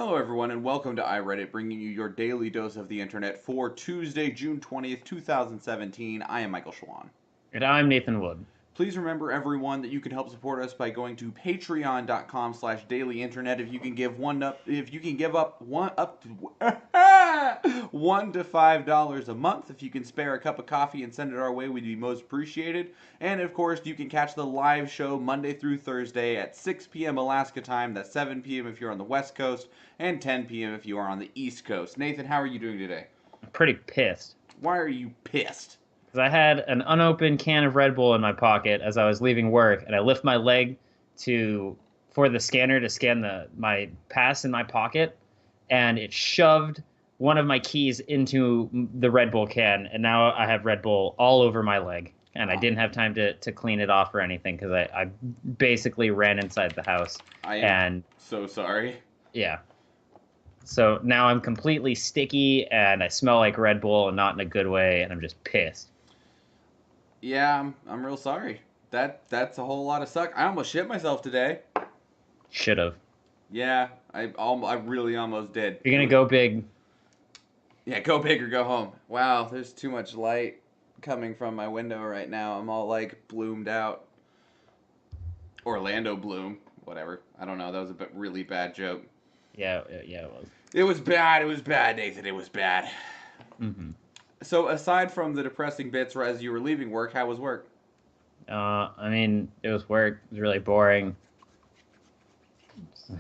Hello, everyone, and welcome to iReadit, bringing you your daily dose of the internet for Tuesday, June 20th, 2017. I am Michael Schwahn. And I'm Nathan Wood. Please remember, everyone, that you can help support us by going to patreon.com/dailyinternet. If you can give $1 to $5 a month, if you can spare a cup of coffee and send it our way, we'd be most appreciated. And of course, you can catch the live show Monday through Thursday at 6 p.m. Alaska time. That's 7 p.m. if you're on the West Coast, and 10 p.m. if you are on the East Coast. Nathan, how are you doing today? I'm pretty pissed Why are you pissed? because I had an unopened can of Red Bull in my pocket as I was leaving work, and I lift my leg for the scanner to scan my pass in my pocket, and it shoved one of my keys into the Red Bull can, and now I have Red Bull all over my leg, and I didn't have time to clean it off or anything because I basically ran inside the house. I am And so sorry. yeah. So now I'm completely sticky and I smell like Red Bull and not in a good way, and I'm just pissed. Yeah, I'm real sorry. That's a whole lot of suck. I almost shit myself today. Should have. Yeah, I really almost did. You're gonna go big. Yeah, go big or go home. Wow, there's too much light coming from my window right now. I'm all like bloomed out. Orlando Bloom, whatever. I don't know. That was a really bad joke. Yeah, it was. It was bad. It was bad, Nathan. It was bad. Mm-hmm. So aside from the depressing bits as you were leaving work, how was work? I mean, it was work. It was really boring.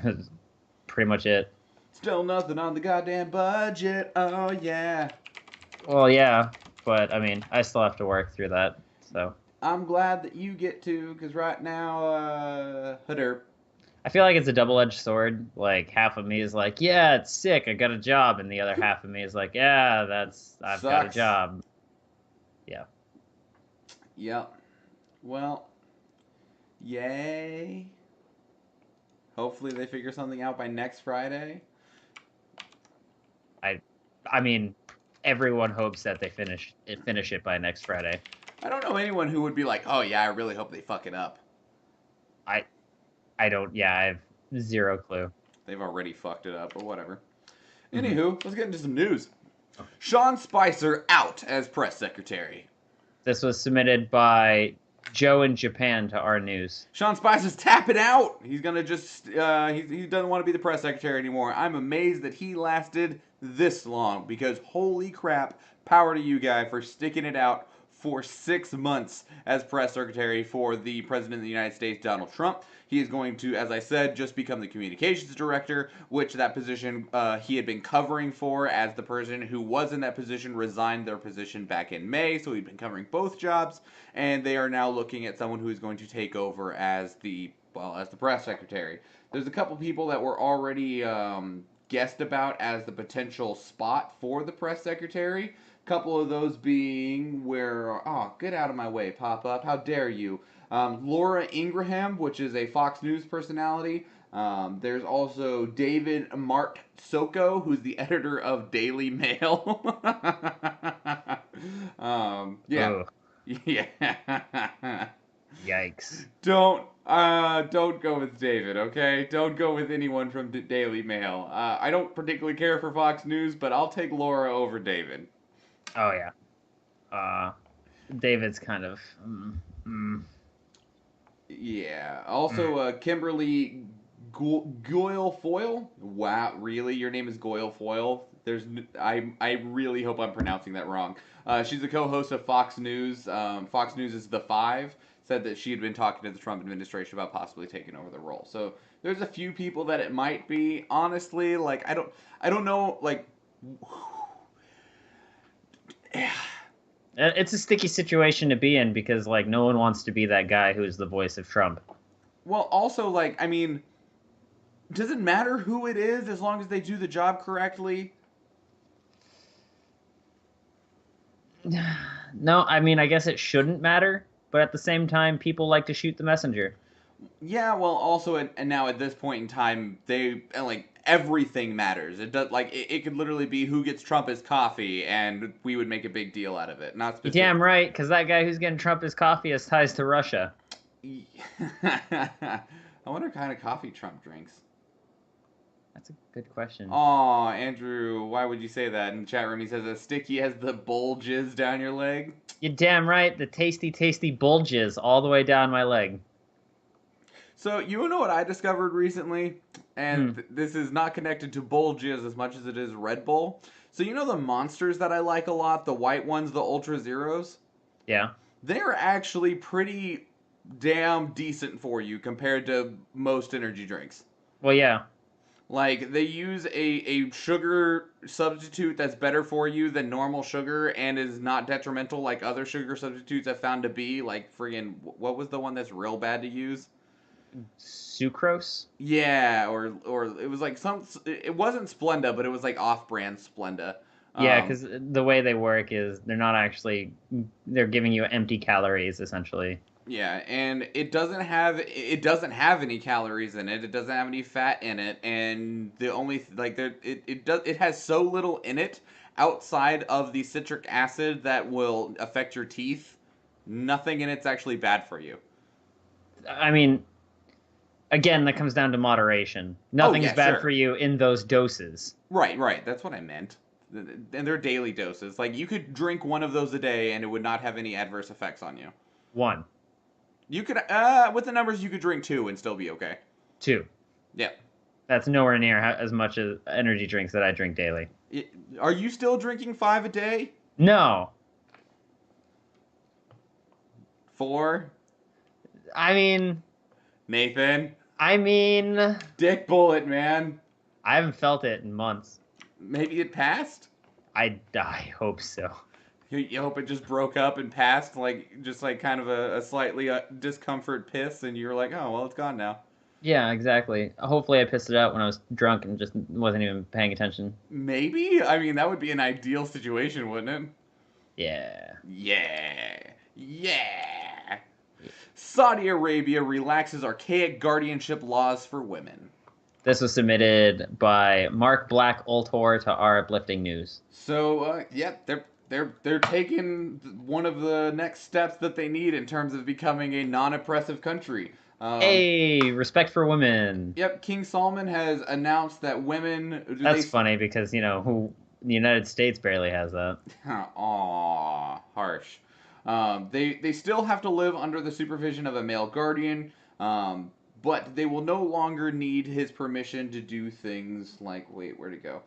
That's pretty much it. Still nothing on the goddamn budget. Oh yeah. Well, yeah, but I mean, I still have to work through that. So I'm glad that you get to, because right now, Haderp. I feel like it's a double-edged sword. Like half of me is like, yeah, it's sick. I got a job, and the other half of me is like, yeah, I've got a Sucks. job. Yeah. Yep. Well, yay. Hopefully they figure something out by next Friday. I mean, everyone hopes that they finish it by next Friday. I don't know anyone who would be like, oh yeah, I really hope they fuck it up. I don't. Yeah, I have zero clue. They've already fucked it up, but whatever. Mm-hmm. Anywho, let's get into some news. Sean Spicer out as press secretary. This was submitted by Joe in Japan to our news. Sean Spicer's tapping out. He's gonna just he doesn't want to be the press secretary anymore. I'm amazed that he lasted this long because holy crap, power to you guy for sticking it out for 6 months as press secretary for the President of the United States, Donald Trump. He is going to, as I said, just become the communications director, which that position he had been covering for, as the person who was in that position resigned their position back in May, so he'd been covering both jobs, and they are now looking at someone who is going to take over as the press secretary. There's a couple people that were already guessed about as the potential spot for the press secretary. Couple of those being get out of my way, pop up. How dare you? Laura Ingraham, which is a Fox News personality. There's also David Martsoko, who's the editor of Daily Mail. Yeah. Ugh, Yeah. yikes. Don't go with David, okay? Don't go with anyone from Daily Mail. I don't particularly care for Fox News, but I'll take Laura over David. Oh yeah. David's kind of. Yeah. Also, Kimberly Guilfoyle. Wow, really? Your name is Guilfoyle? I really hope I'm pronouncing that wrong. She's the co-host of Fox News. Fox News is The Five. Said that she had been talking to the Trump administration about possibly taking over the role. So there's a few people that it might be. Honestly, like I don't know, like. It's a sticky situation to be in because like no one wants to be that guy who's the voice of Trump. Well, also, like, I mean, does it matter who it is as long as they do the job correctly? No, I mean I guess it shouldn't matter, but at the same time, people like to shoot the messenger. Yeah, well, also, and now at this point in time, everything matters. It does, like, it could literally be who gets Trump his coffee, and we would make a big deal out of it. Not You're specific. damn right, because that guy who's getting Trump his coffee has ties to Russia. I wonder what kind of coffee Trump drinks. That's a good question. Aw, Andrew, why would you say that? In the chat room, he says a sticky has the bulges down your leg. You're damn right. The tasty, tasty bulges all the way down my leg. So, you know what I discovered recently? And Hmm. this is not connected to bulges as much as it is Red Bull. So, you know the monsters that I like a lot? The white ones, the Ultra Zeros? Yeah. They're actually pretty damn decent for you compared to most energy drinks. Well, yeah. Like they use a sugar substitute that's better for you than normal sugar and is not detrimental like other sugar substitutes I've found to be. Like friggin' what was the one that's real bad to use? Sucrose. Yeah, or it was like some. It wasn't Splenda, but it was like off-brand Splenda. Yeah, Um, because the way they work is they're not actually they're giving you empty calories essentially. Yeah, and it doesn't have any calories in it. It doesn't have any fat in it, and the only like there it has so little in it outside of the citric acid that will affect your teeth. Nothing in it's actually bad for you. I mean, again, that comes down to moderation. Oh Nothing's yeah, bad for sure. you in those doses. Right, right. That's what I meant. And they're daily doses. Like you could drink one of those a day, and it would not have any adverse effects on you. One, You could, with the numbers, you could drink two and still be okay. two. Yeah. That's nowhere near as much as energy drinks that I drink daily. It, are you still drinking five a day? No, Four? I mean, Nathan? I mean, Dick bullet, man. I haven't felt it in months. Maybe it passed? I hope so. You hope it just broke up and passed, like, just like kind of a slightly discomfort piss, and you were like, oh, well, it's gone now. Yeah, exactly. Hopefully, I pissed it out when I was drunk and just wasn't even paying attention. Maybe? I mean, that would be an ideal situation, wouldn't it? Yeah. Yeah. Yeah. Saudi Arabia relaxes archaic guardianship laws for women. This was submitted by Mark Black Ultor to our uplifting news. So, yeah, they're taking one of the next steps that they need in terms of becoming a non-oppressive country. Hey, respect for women. Yep, King Solomon has announced that women do they. That's funny because, who the United States barely has that. Aw, harsh. They still have to live under the supervision of a male guardian, but they will no longer need his permission to do things like wait, where'd it go?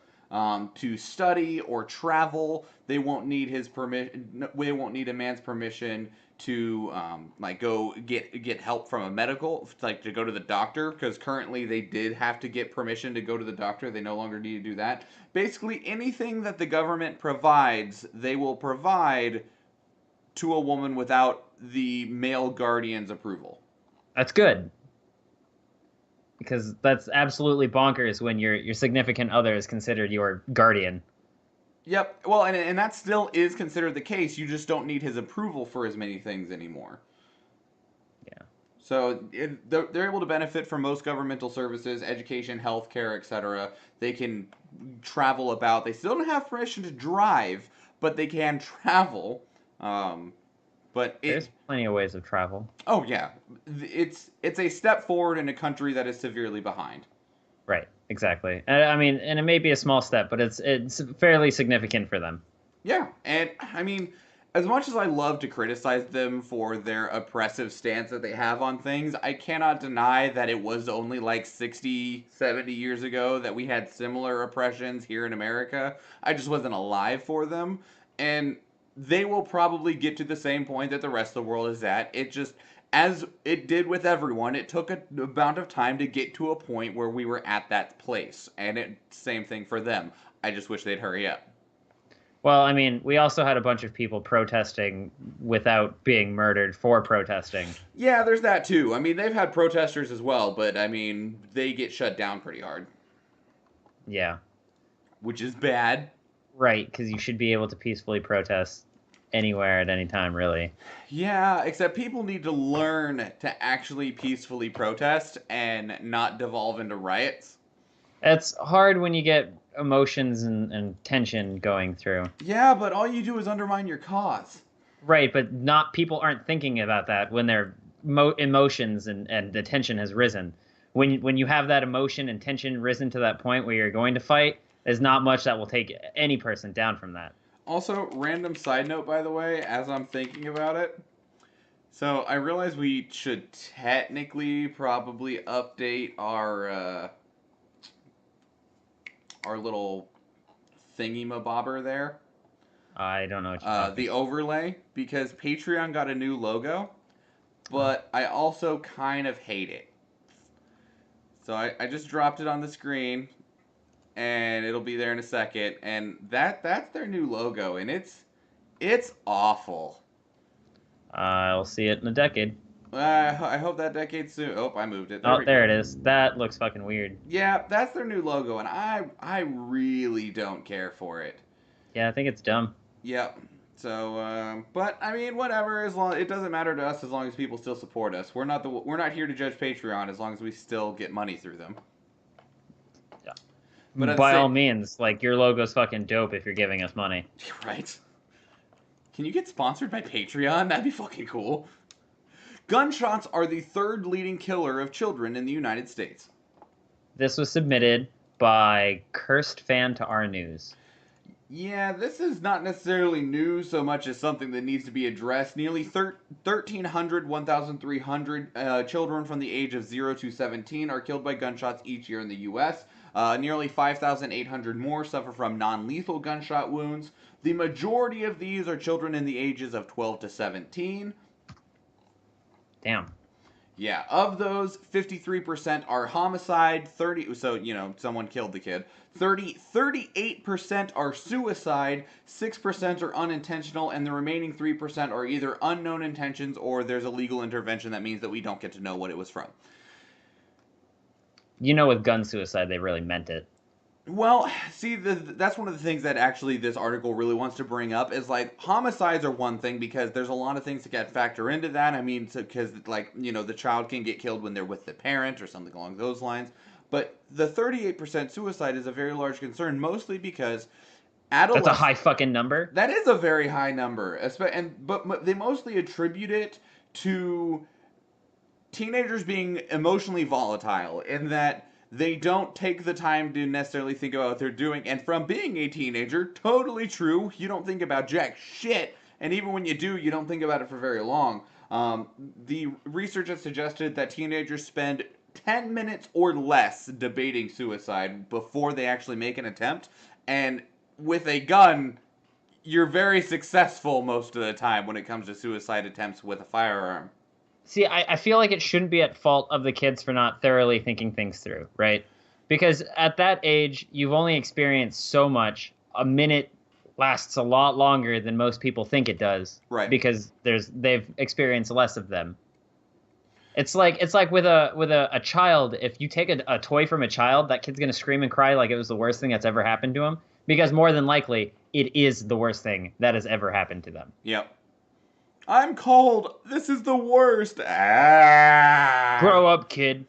To study or travel. They won't need his permission. They won't need a man's permission to like go get help from a medical, like to go to the doctor, because currently they did have to get permission to go to the doctor. They no longer need to do that. Basically, anything that the government provides, they will provide to a woman without the male guardian's approval. That's good. Because that's absolutely bonkers when your significant other is considered your guardian. Yep. Well, and that still is considered the case. You just don't need his approval for as many things anymore. Yeah. So they're able to benefit from most governmental services, education, healthcare, etc. They can travel about. They still don't have permission to drive, but they can travel. But There's plenty of ways of travel. oh yeah, it's a step forward in a country that is severely behind. Right, exactly. I mean, and it may be a small step, but it's fairly significant for them. Yeah, and I mean, as much as I love to criticize them for their oppressive stance that they have on things, I cannot deny that it was only like 60, 70 years ago that we had similar oppressions here in America. I just wasn't alive for them, and they will probably get to the same point that the rest of the world is at. It just, as it did with everyone, it took a amount of time to get to a point where we were at that place, and same thing for them. I just wish they'd hurry up. Well, I mean, we also had a bunch of people protesting without being murdered for protesting. Yeah, there's that too. I mean, they've had protesters as well, but I mean, they get shut down pretty hard, Yeah, which is bad. right, because you should be able to peacefully protest anywhere at any time, really. Yeah, except people need to learn to actually peacefully protest and not devolve into riots. It's hard when you get emotions and tension going through. Yeah, but all you do is undermine your cause. Right, but not people aren't thinking about that when their emotions and the tension has risen. when you have that emotion and tension risen to that point where you're going to fight, there's not much that will take any person down from that. Also, random side note, by the way, as I'm thinking about it. So I realize we should technically probably update our little thingy-mabobber there, I don't know what you're talking the overlay, because Patreon got a new logo, but I also kind of hate it. So I just dropped it on the screen, and it'll be there in a second, and that's their new logo, and it's awful. I'll see it in a decade. I hope that decade soon. Oh, I moved it. There Oh, we there go. it is. That looks fucking weird. Yeah, that's their new logo, and I really don't care for it. Yeah, I think it's dumb. Yep. So, but I mean, whatever. As long it doesn't matter to us as long as people still support us. We're not here to judge Patreon as long as we still get money through them. Yeah. But By all means, like, your logo's fucking dope if you're giving us money. Right. Can you get sponsored by Patreon? That'd be fucking cool. Gunshots are the third leading killer of children in the United States. This was submitted by Cursed Fan to our news. Yeah, this is not necessarily news so much as something that needs to be addressed. Nearly 1,300 children from the age of 0 to 17 are killed by gunshots each year in the U.S. Nearly 5,800 more suffer from non-lethal gunshot wounds. The majority of these are children in the ages of 12 to 17. Damn. Yeah, of those, 53% are homicide, someone killed the kid. 38% are suicide, 6% are unintentional, and the remaining 3% are either unknown intentions or there's a legal intervention that means that we don't get to know what it was from. With gun suicide, they really meant it. Well, see, that's one of the things that actually this article really wants to bring up is like homicides are one thing because there's a lot of things that get factor into that. I mean, because the child can get killed when they're with the parent or something along those lines. But the 38% suicide is a very large concern, mostly because That's a high fucking number. That is a very high number, but they mostly attribute it to teenagers being emotionally volatile in that they don't take the time to necessarily think about what they're doing. And from being a teenager, totally true, you don't think about jack shit. And even when you do, you don't think about it for very long. The research has suggested that teenagers spend 10 minutes or less debating suicide before they actually make an attempt. And with a gun, you're very successful most of the time when it comes to suicide attempts with a firearm. See, I feel like it shouldn't be at fault of the kids for not thoroughly thinking things through, right? Because at that age, you've only experienced so much. A minute lasts a lot longer than most people think it does, right? Because they've experienced less of them. It's like with a child. If you take a toy from a child, that kid's gonna scream and cry like it was the worst thing that's ever happened to him, because more than likely it is the worst thing that has ever happened to them. Yep. I'm cold. This is the worst. Ah. Grow up, kid.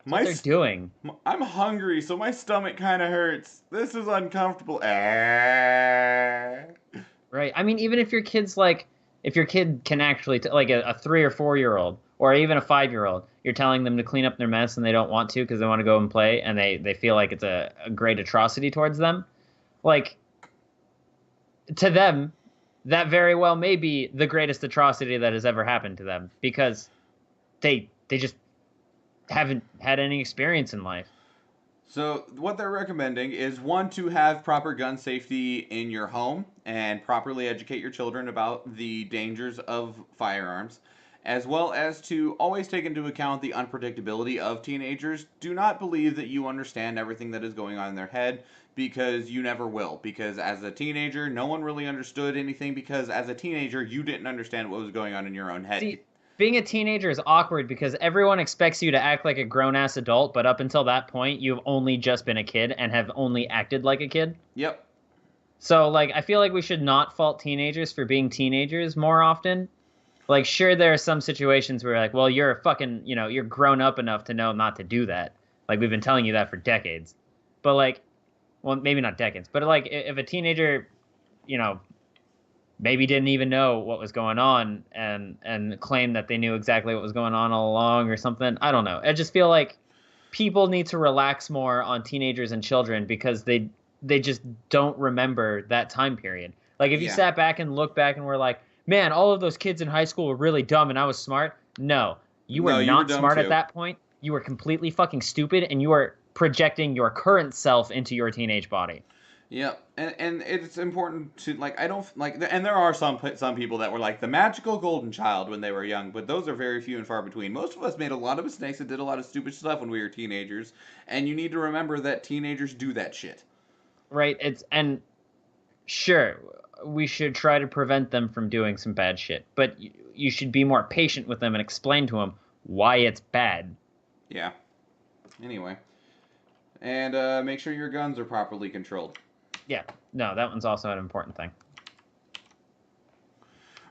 That's what they're doing. I'm hungry, so my stomach kind of hurts. This is uncomfortable. Ah. Right. I mean, even if your kid's if your kid can actually, like a 3 or 4-year-old, or even a 5-year-old, you're telling them to clean up their mess and they don't want to because they want to go and play, and they feel like it's a great atrocity towards them. Like, to them, that very well may be the greatest atrocity that has ever happened to them because they just haven't had any experience in life. So what they're recommending is, one, to have proper gun safety in your home and properly educate your children about the dangers of firearms, as well as to always take into account the unpredictability of teenagers. Do not believe that you understand everything that is going on in their head, because you never will. Because as a teenager, no one really understood anything, because as a teenager, you didn't understand what was going on in your own head. See, being a teenager is awkward because everyone expects you to act like a grown-ass adult, but up until that point, you've only just been a kid and have only acted like a kid. Yep. So, I feel like we should not fault teenagers for being teenagers more often. Like, sure, there are some situations where well, you're a fucking, you're grown up enough to know not to do that. Like, we've been telling you that for decades. But, well, maybe not decades, but, if a teenager, maybe didn't even know what was going on and claimed that they knew exactly what was going on all along or something. I don't know. I just feel like people need to relax more on teenagers and children because they just don't remember that time period. Like if you Yeah. sat back and looked back and were like, "Man, all of those kids in high school were really dumb and I was smart." No, you were No, you were not dumb smart at too. that point. You were completely fucking stupid and you are projecting your current self into your teenage body. Yeah, and it's important to like I don't like and there are some people that were like the magical golden child when they were young, but those are very few and far between. Most of us made a lot of mistakes and did a lot of stupid stuff when we were teenagers, and you need to remember that teenagers do that shit. Right? It's and sure, we should try to prevent them from doing some bad shit, but you should be more patient with them and explain to them why it's bad. Yeah. Anyway, and make sure your guns are properly controlled. Yeah, no, that one's also an important thing.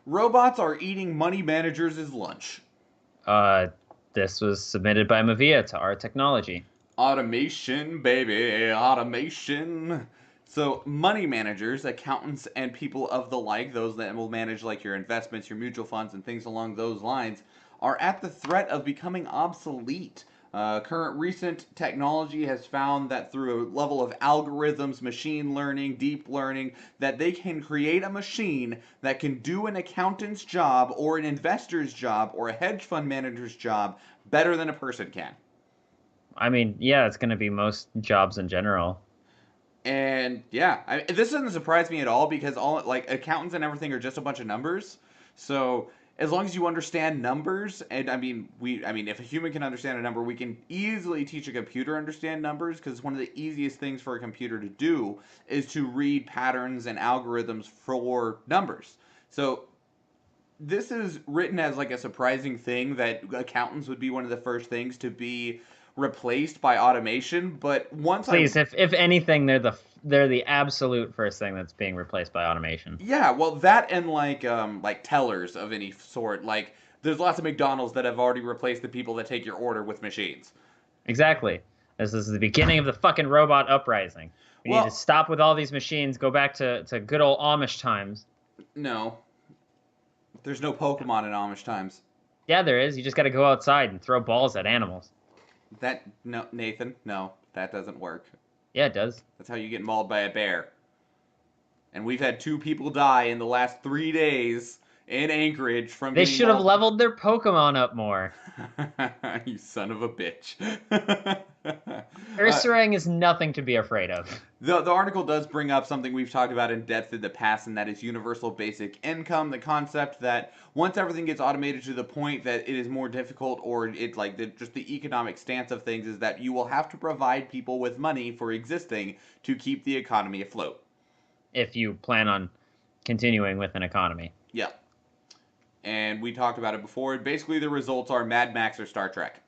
Robots are eating money managers' lunch. Uh, this was submitted by Mavia to our technology. Automation, baby, automation. So, money managers, accountants, and people of the like, those that will manage like your investments, your mutual funds, and things along those lines, are at the threat of becoming obsolete. Current recent technology has found that through a level of algorithms, machine learning, deep learning, that they can create a machine that can do an accountant's job, or an investor's job, or a hedge fund manager's job better than a person can. I mean, yeah, it's going to be most jobs in general. And yeah, this doesn't surprise me at all because all like accountants and everything are just a bunch of numbers. So as long as you understand numbers, and I mean, if a human can understand a number, we can easily teach a computer to understand numbers because one of the easiest things for a computer to do is to read patterns and algorithms for numbers. So this is written as like a surprising thing that accountants would be one of the first things to be replaced by automation. But once I Please, if anything, they're the absolute first thing that's being replaced by automation. Yeah, well, that and like tellers of any sort. Like, there's lots of McDonald's that have already replaced the people that take your order with machines. Exactly. This is the beginning of the fucking robot uprising. We need to Well, stop with all these machines, go back to good old Amish times. no, there's no Pokemon in Amish times. Yeah, there is. You just got to go outside and throw balls at animals. That no, Nathan, no, that doesn't work. Yeah, it does. That's how you get mauled by a bear. And we've had 2 people die in the last 3 days in Anchorage from They getting should have mauled. leveled their Pokemon up more. You son of a bitch. Ursaring is nothing to be afraid of. The article does bring up something we've talked about in depth in the past, and that is universal basic income. The concept that once everything gets automated to the point that it is more difficult, or it's like just the economic stance of things is that you will have to provide people with money for existing to keep the economy afloat. If you plan on continuing with an economy. Yeah. And we talked about it before. Basically, the results are Mad Max or Star Trek.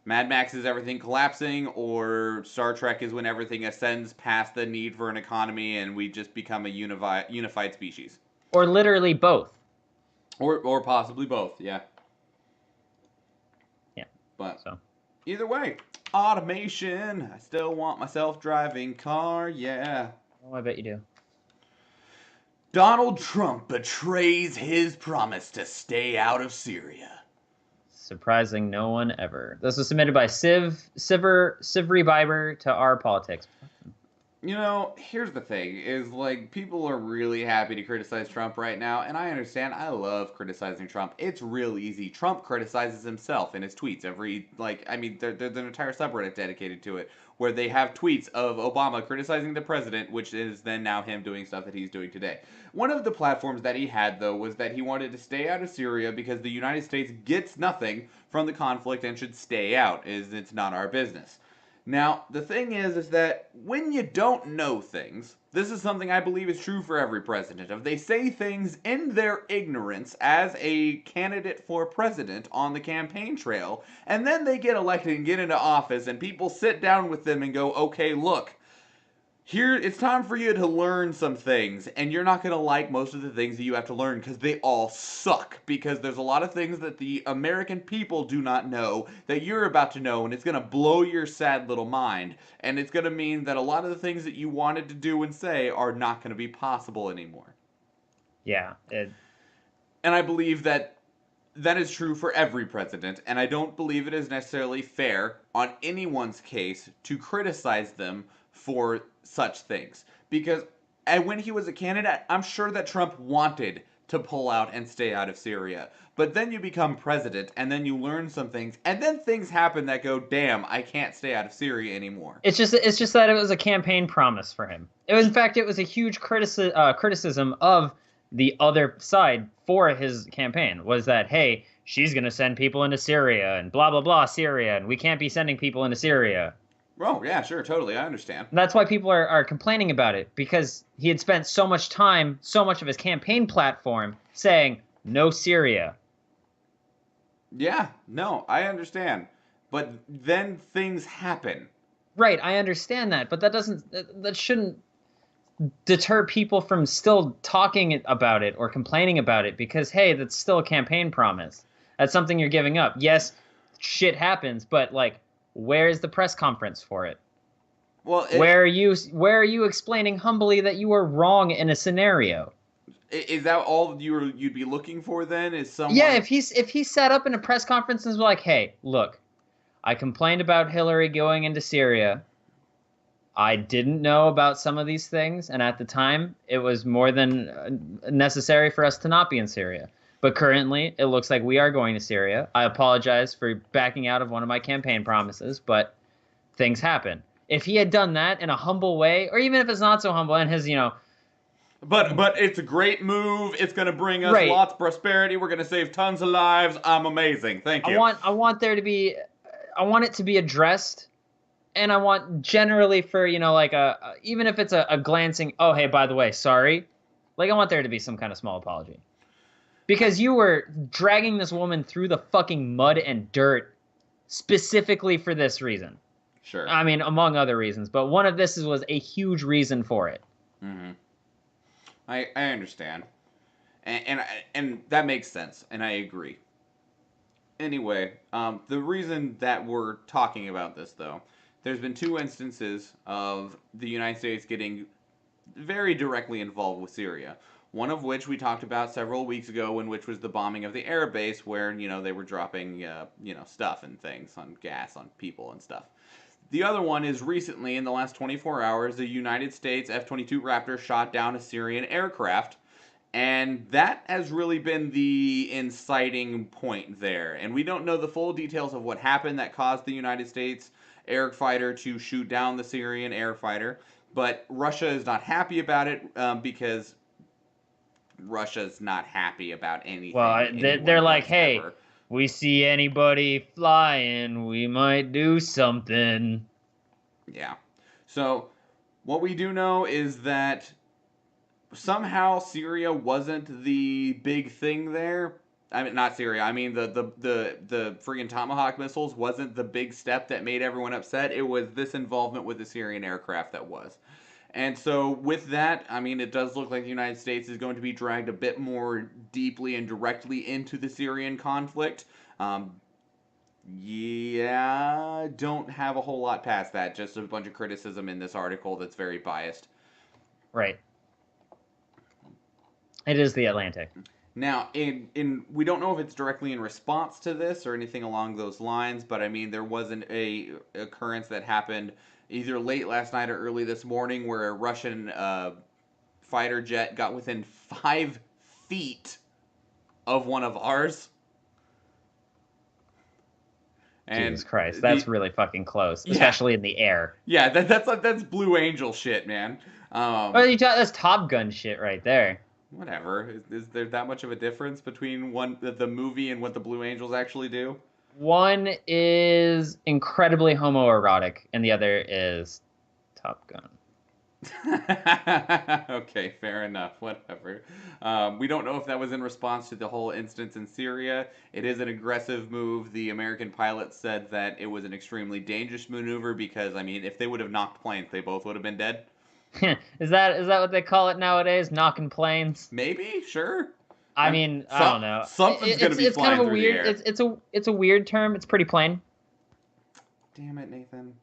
Mad Max is everything collapsing, or Star Trek is when everything ascends past the need for an economy and we just become a unified species. Or literally both. Or possibly both, yeah. Yeah. But So either way, automation. I still want my self-driving car, yeah. oh, I bet you do. Donald Trump betrays his promise to stay out of Syria. Surprising no one ever. This was submitted by Sivri Biber to our politics. You know, here's the thing, is like people are really happy to criticize Trump right now, and I understand. I love criticizing Trump. It's real easy. Trump criticizes himself in his tweets every there's an entire subreddit dedicated to it where they have tweets of Obama criticizing the president, which is then now him doing stuff that he's doing today. One of the platforms that he had though was that he wanted to stay out of Syria because the United States gets nothing from the conflict and should stay out, is it's not our business. Now, the thing is that when you don't know things, this is something I believe is true for every president. If they say things in their ignorance as a candidate for president on the campaign trail, and then they get elected and get into office, and people sit down with them and go, okay, look, here it's time for you to learn some things, and you're not going to like most of the things that you have to learn because they all suck, because there's a lot of things that the American people do not know that you're about to know, and it's going to blow your sad little mind, and it's going to mean that a lot of the things that you wanted to do and say are not going to be possible anymore. Yeah. And I believe that That is true for every president, and I don't believe it is necessarily fair on anyone's case to criticize them for such things. Because when he was a candidate, I'm sure that Trump wanted to pull out and stay out of Syria. But then you become president, and then you learn some things, and then things happen that go, damn, I can't stay out of Syria anymore. It's just that it was a campaign promise for him. In fact, it was a huge criticism of the other side for his campaign, was that, hey, she's going to send people into Syria and blah, blah, blah, Syria, and we can't be sending people into Syria. Oh, yeah, sure, totally, I understand. And that's why people are complaining about it, because he had spent so much time, so much of his campaign platform saying, no Syria. Yeah, no, I understand. But then things happen. Right, I understand that, but that shouldn't deter people from still talking about it or complaining about it, because hey, that's still a campaign promise. That's something you're giving up. Yes, shit happens, but like, where's the press conference for it? Well, where are you explaining humbly that you were wrong in a scenario? is that all you'd be looking for then? Is someone? Yeah, if he sat up in a press conference and was like, hey, look, I complained about Hillary going into Syria. I didn't know about some of these things, and at the time, it was more than necessary for us to not be in Syria. But currently, it looks like we are going to Syria. I apologize for backing out of one of my campaign promises, but things happen. If he had done that in a humble way, or even if it's not so humble, and his, But it's a great move. It's going to bring us right. lots of prosperity. We're going to save tons of lives. I'm amazing. Thank you. I want it to be addressed. And I want generally for, like even if it's a glancing, oh, hey, by the way, sorry. Like, I want there to be some kind of small apology. Because you were dragging this woman through the fucking mud and dirt specifically for this reason. Sure. I mean, among other reasons. But one of this was a huge reason for it. Mm-hmm. I understand. And that makes sense. And I agree. Anyway, the reason that we're talking about this, though, there's been two instances of the United States getting very directly involved with Syria. One of which we talked about several weeks ago, in which was the bombing of the air base, where they were dropping stuff and things on gas on people and stuff. The other one is recently, in the last 24 hours, the United States F-22 Raptor shot down a Syrian aircraft. And that has really been the inciting point there. And we don't know the full details of what happened that caused the United States air fighter to shoot down the Syrian air fighter. But Russia is not happy about it because Russia's not happy about anything. Well, they're like, hey, we see anybody flying, we might do something. Yeah. So what we do know is that somehow Syria wasn't the big thing there. I mean, not Syria. I mean, the friggin' Tomahawk missiles wasn't the big step that made everyone upset. It was this involvement with the Syrian aircraft that was. And so, with that, I mean, it does look like the United States is going to be dragged a bit more deeply and directly into the Syrian conflict. Yeah, don't have a whole lot past that. Just a bunch of criticism in this article that's very biased. Right. It is the Atlantic. Now, we don't know if it's directly in response to this or anything along those lines, but I mean, there was a occurrence that happened either late last night or early this morning where a Russian fighter jet got within 5 feet of one of ours. And Jesus Christ, that's really fucking close, especially in the air. Yeah, that's Blue Angel shit, man. That's Top Gun shit right there. Whatever. Is there that much of a difference between the movie and what the Blue Angels actually do? One is incredibly homoerotic, and the other is Top Gun. Okay, fair enough. Whatever. We don't know if that was in response to the whole instance in Syria. It is an aggressive move. The American pilot said that it was an extremely dangerous maneuver because, I mean, if they would have knocked planes, they both would have been dead. Is that what they call it nowadays? Knocking planes? Maybe, sure. I mean, I don't know. Something's gonna be flying through the air. It's a weird term. It's pretty plain. Damn it, Nathan.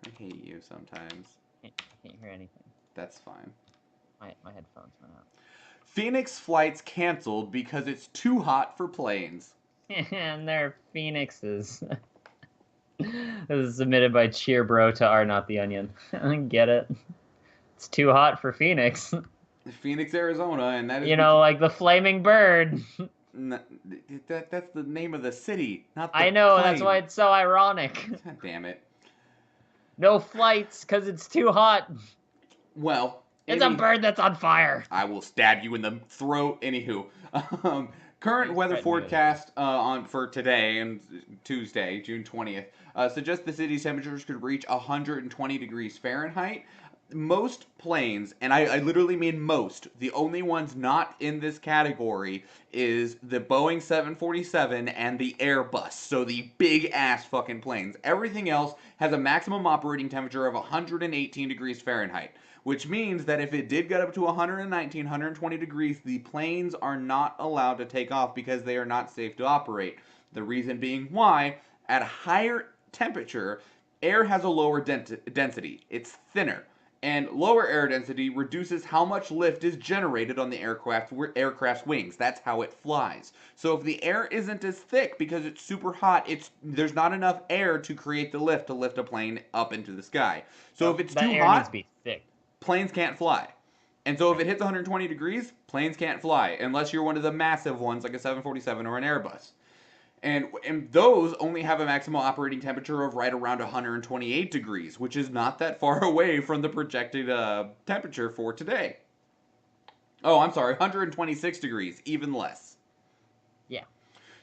I hate you sometimes. I can't hear anything. That's fine. My headphones went out. Phoenix flights canceled because it's too hot for planes. And they're phoenixes. This is submitted by Cheerbro to R Not the Onion. I get it. It's too hot for Phoenix. Phoenix, Arizona, and that is You know, because like the flaming bird. that's the name of the city, not the I know, that's why plane. it's so ironic. God damn it. No flights because it's too hot. Well, It's a bird that's on fire. I will stab you in the throat. Anywho, current Please weather threaten me with forecast on for today and Tuesday, June 20th, suggests the city's temperatures could reach 120 degrees Fahrenheit. Most planes, and I literally mean most, the only ones not in this category is the Boeing 747 and the Airbus. So the big ass fucking planes. Everything else has a maximum operating temperature of 118 degrees Fahrenheit, which means that if it did get up to 119, 120 degrees, the planes are not allowed to take off because they are not safe to operate. The reason being why, at a higher temperature, air has a lower density. It's thinner. And lower air density reduces how much lift is generated on the aircraft's wings. That's how it flies. So if the air isn't as thick because it's super hot, there's not enough air to create the lift to lift a plane up into the sky. So if it's That too air needs to hot, be thick. planes can't fly. And so if it hits 120 degrees, planes can't fly unless you're one of the massive ones like a 747 or an Airbus. And those only have a maximum operating temperature of right around 128 degrees, which is not that far away from the projected temperature for today. Oh, I'm sorry, 126 degrees, even less. Yeah.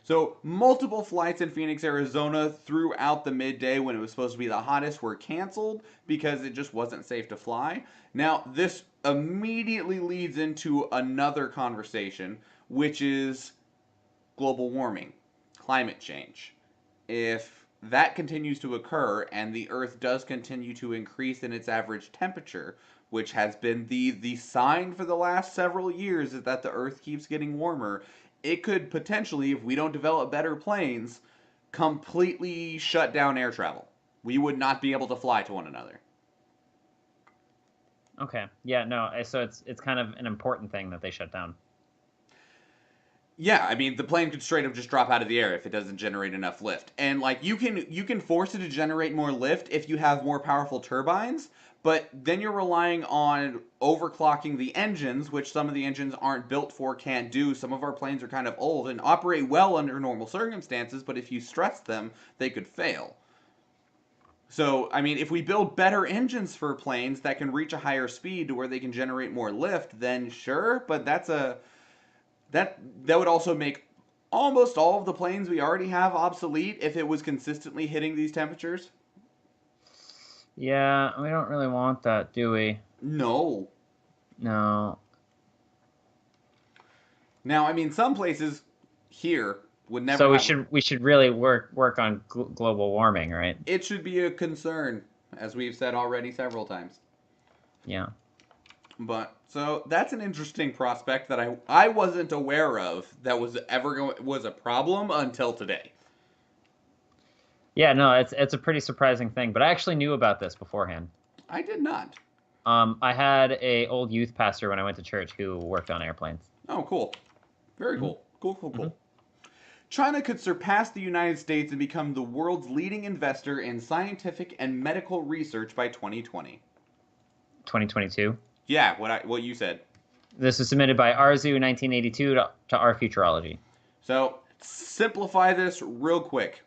So, multiple flights in Phoenix, Arizona throughout the midday when it was supposed to be the hottest were canceled because it just wasn't safe to fly. Now, this immediately leads into another conversation, which is global warming, climate change. If that continues to occur and the Earth does continue to increase in its average temperature, which has been the sign for the last several years is that the Earth keeps getting warmer, it could potentially, if we don't develop better planes, completely shut down air travel. We would not be able to fly to one another. Okay. Yeah. No. So it's kind of an important thing that they shut down. Yeah, I mean the plane could straight up just drop out of the air if it doesn't generate enough lift. And like you can force it to generate more lift if you have more powerful turbines, but then you're relying on overclocking the engines, which some of the engines aren't built for, can't do. Some of our planes are kind of old and operate well under normal circumstances, but if you stress them, they could fail. So, I mean, if we build better engines for planes that can reach a higher speed to where they can generate more lift, then sure, but that would also make almost all of the planes we already have obsolete if it was consistently hitting these temperatures. Yeah, we don't really want that, do we? No. No. Now, I mean, some places here would never So we have. should really work on global warming, right? It should be a concern, as we've said already several times. Yeah. But so that's an interesting prospect that I wasn't aware of that was a problem until today. Yeah, no, it's a pretty surprising thing, but I actually knew about this beforehand. I did not. I had a old youth pastor when I went to church who worked on airplanes. Oh, cool. Very Mm-hmm. cool. Cool. Mm-hmm. China could surpass the United States and become the world's leading investor in scientific and medical research by 2020. 2022. Yeah, what you said. This was submitted by Arzu 1982 to Our Futurology. So, simplify this real quick.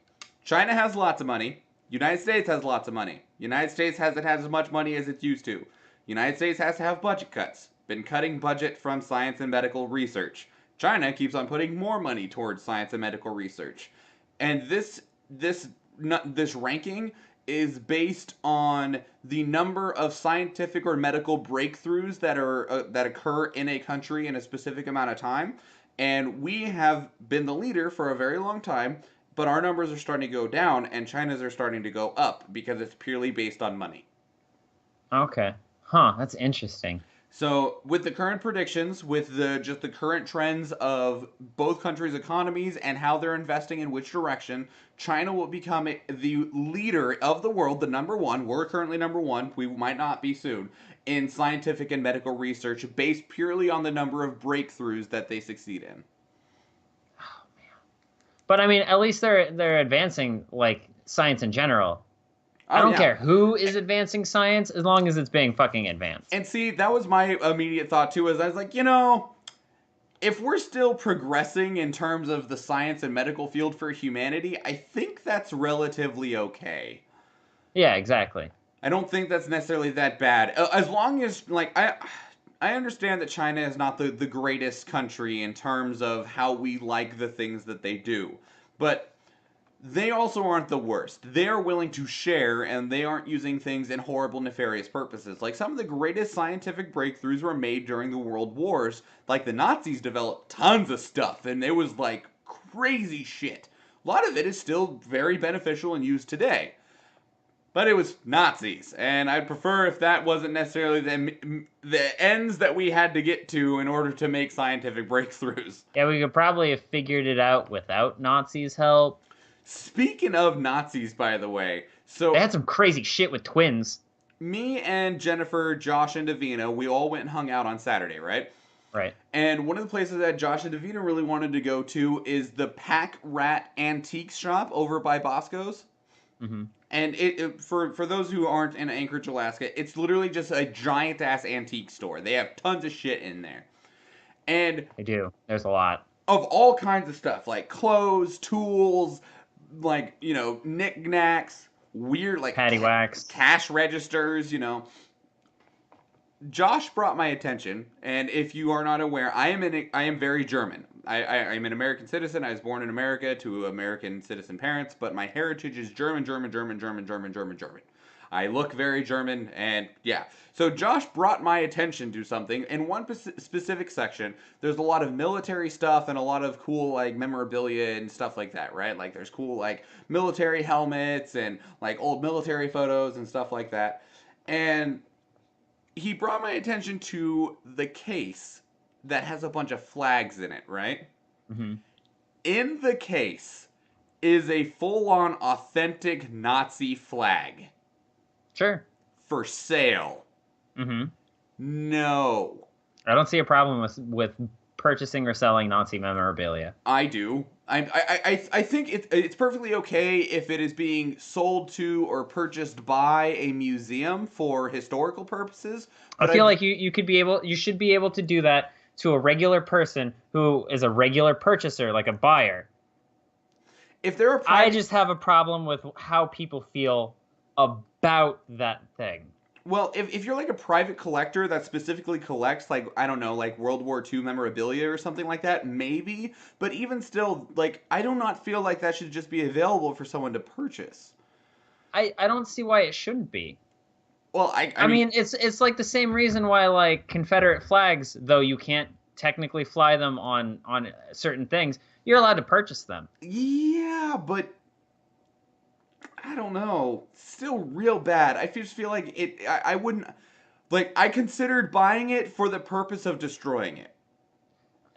China has lots of money. United States has lots of money. United States hasn't had as much money as it used to. United States has to have budget cuts. Been cutting budget from science and medical research. China keeps on putting more money towards science and medical research. And this ranking is based on the number of scientific or medical breakthroughs that occur in a country in a specific amount of time. And we have been the leader for a very long time, but our numbers are starting to go down and China's are starting to go up because it's purely based on money. Okay. Huh, that's interesting. So, with the current predictions, with the current trends of both countries' economies and how they're investing in which direction, China will become the leader of the world, the number one. We're currently number one. We might not be soon in scientific and medical research based purely on the number of breakthroughs that they succeed in. But I mean, at least they're advancing like science in general. I Oh don't yeah. care who is advancing science as long as it's being fucking advanced. And see, that was my immediate thought too, is I was like, if we're still progressing in terms of the science and medical field for humanity, I think that's relatively okay. Yeah, exactly. I don't think that's necessarily that bad. As long as, like, I understand that China is not the greatest country in terms of how we like the things that they do. But they also aren't the worst. They are willing to share, and they aren't using things in horrible, nefarious purposes. Like, some of the greatest scientific breakthroughs were made during the World Wars. Like, the Nazis developed tons of stuff, and it was, like, crazy shit. A lot of it is still very beneficial and used today. But it was Nazis, and I'd prefer if that wasn't necessarily the ends that we had to get to in order to make scientific breakthroughs. Yeah, we could probably have figured it out without Nazis' help. Speaking of Nazis, by the way, so They had some crazy shit with twins. me and Jennifer, Josh, and Davina, we all went and hung out on Saturday, right? Right. And one of the places that Josh and Davina really wanted to go to is the Pack Rat Antique Shop over by Bosco's. Mm-hmm. And for those who aren't in Anchorage, Alaska, it's literally just a giant ass antique store. They have tons of shit in there. And They do. There's a lot. of all kinds of stuff, like clothes, tools, like, knickknacks, weird, like Paddywhacks. cash registers, Josh brought my attention, and if you are not aware, I am very German. I'm an American citizen. I was born in America to American citizen parents, but my heritage is German, German, German, German, German, German, German. I look very German, and yeah. So Josh brought my attention to something. In one specific section, there's a lot of military stuff and a lot of cool, like, memorabilia and stuff like that, right? Like, there's cool, like, military helmets and, like, old military photos and stuff like that. And he brought my attention to the case that has a bunch of flags in it, right? Mm-hmm. In the case is a full-on authentic Nazi flag. Sure. For sale. Mm-hmm. No. I don't see a problem with purchasing or selling Nazi memorabilia. I do. I think it's perfectly okay if it is being sold to or purchased by a museum for historical purposes. I feel like you should be able to do that to a regular person who is a regular purchaser, like a buyer. If they're a I just have a problem with how people feel about that thing. Well, if you're like a private collector that specifically collects, like, I don't know, like World War II memorabilia or something like that, maybe. But even still, like, I do not feel like that should just be available for someone to purchase. I don't see why it shouldn't be. Well, I mean, it's like the same reason why, like, Confederate flags, though you can't technically fly them on certain things, you're allowed to purchase them. Yeah, but I don't know. Still real bad. I just feel like I wouldn't. Like, I considered buying it for the purpose of destroying it.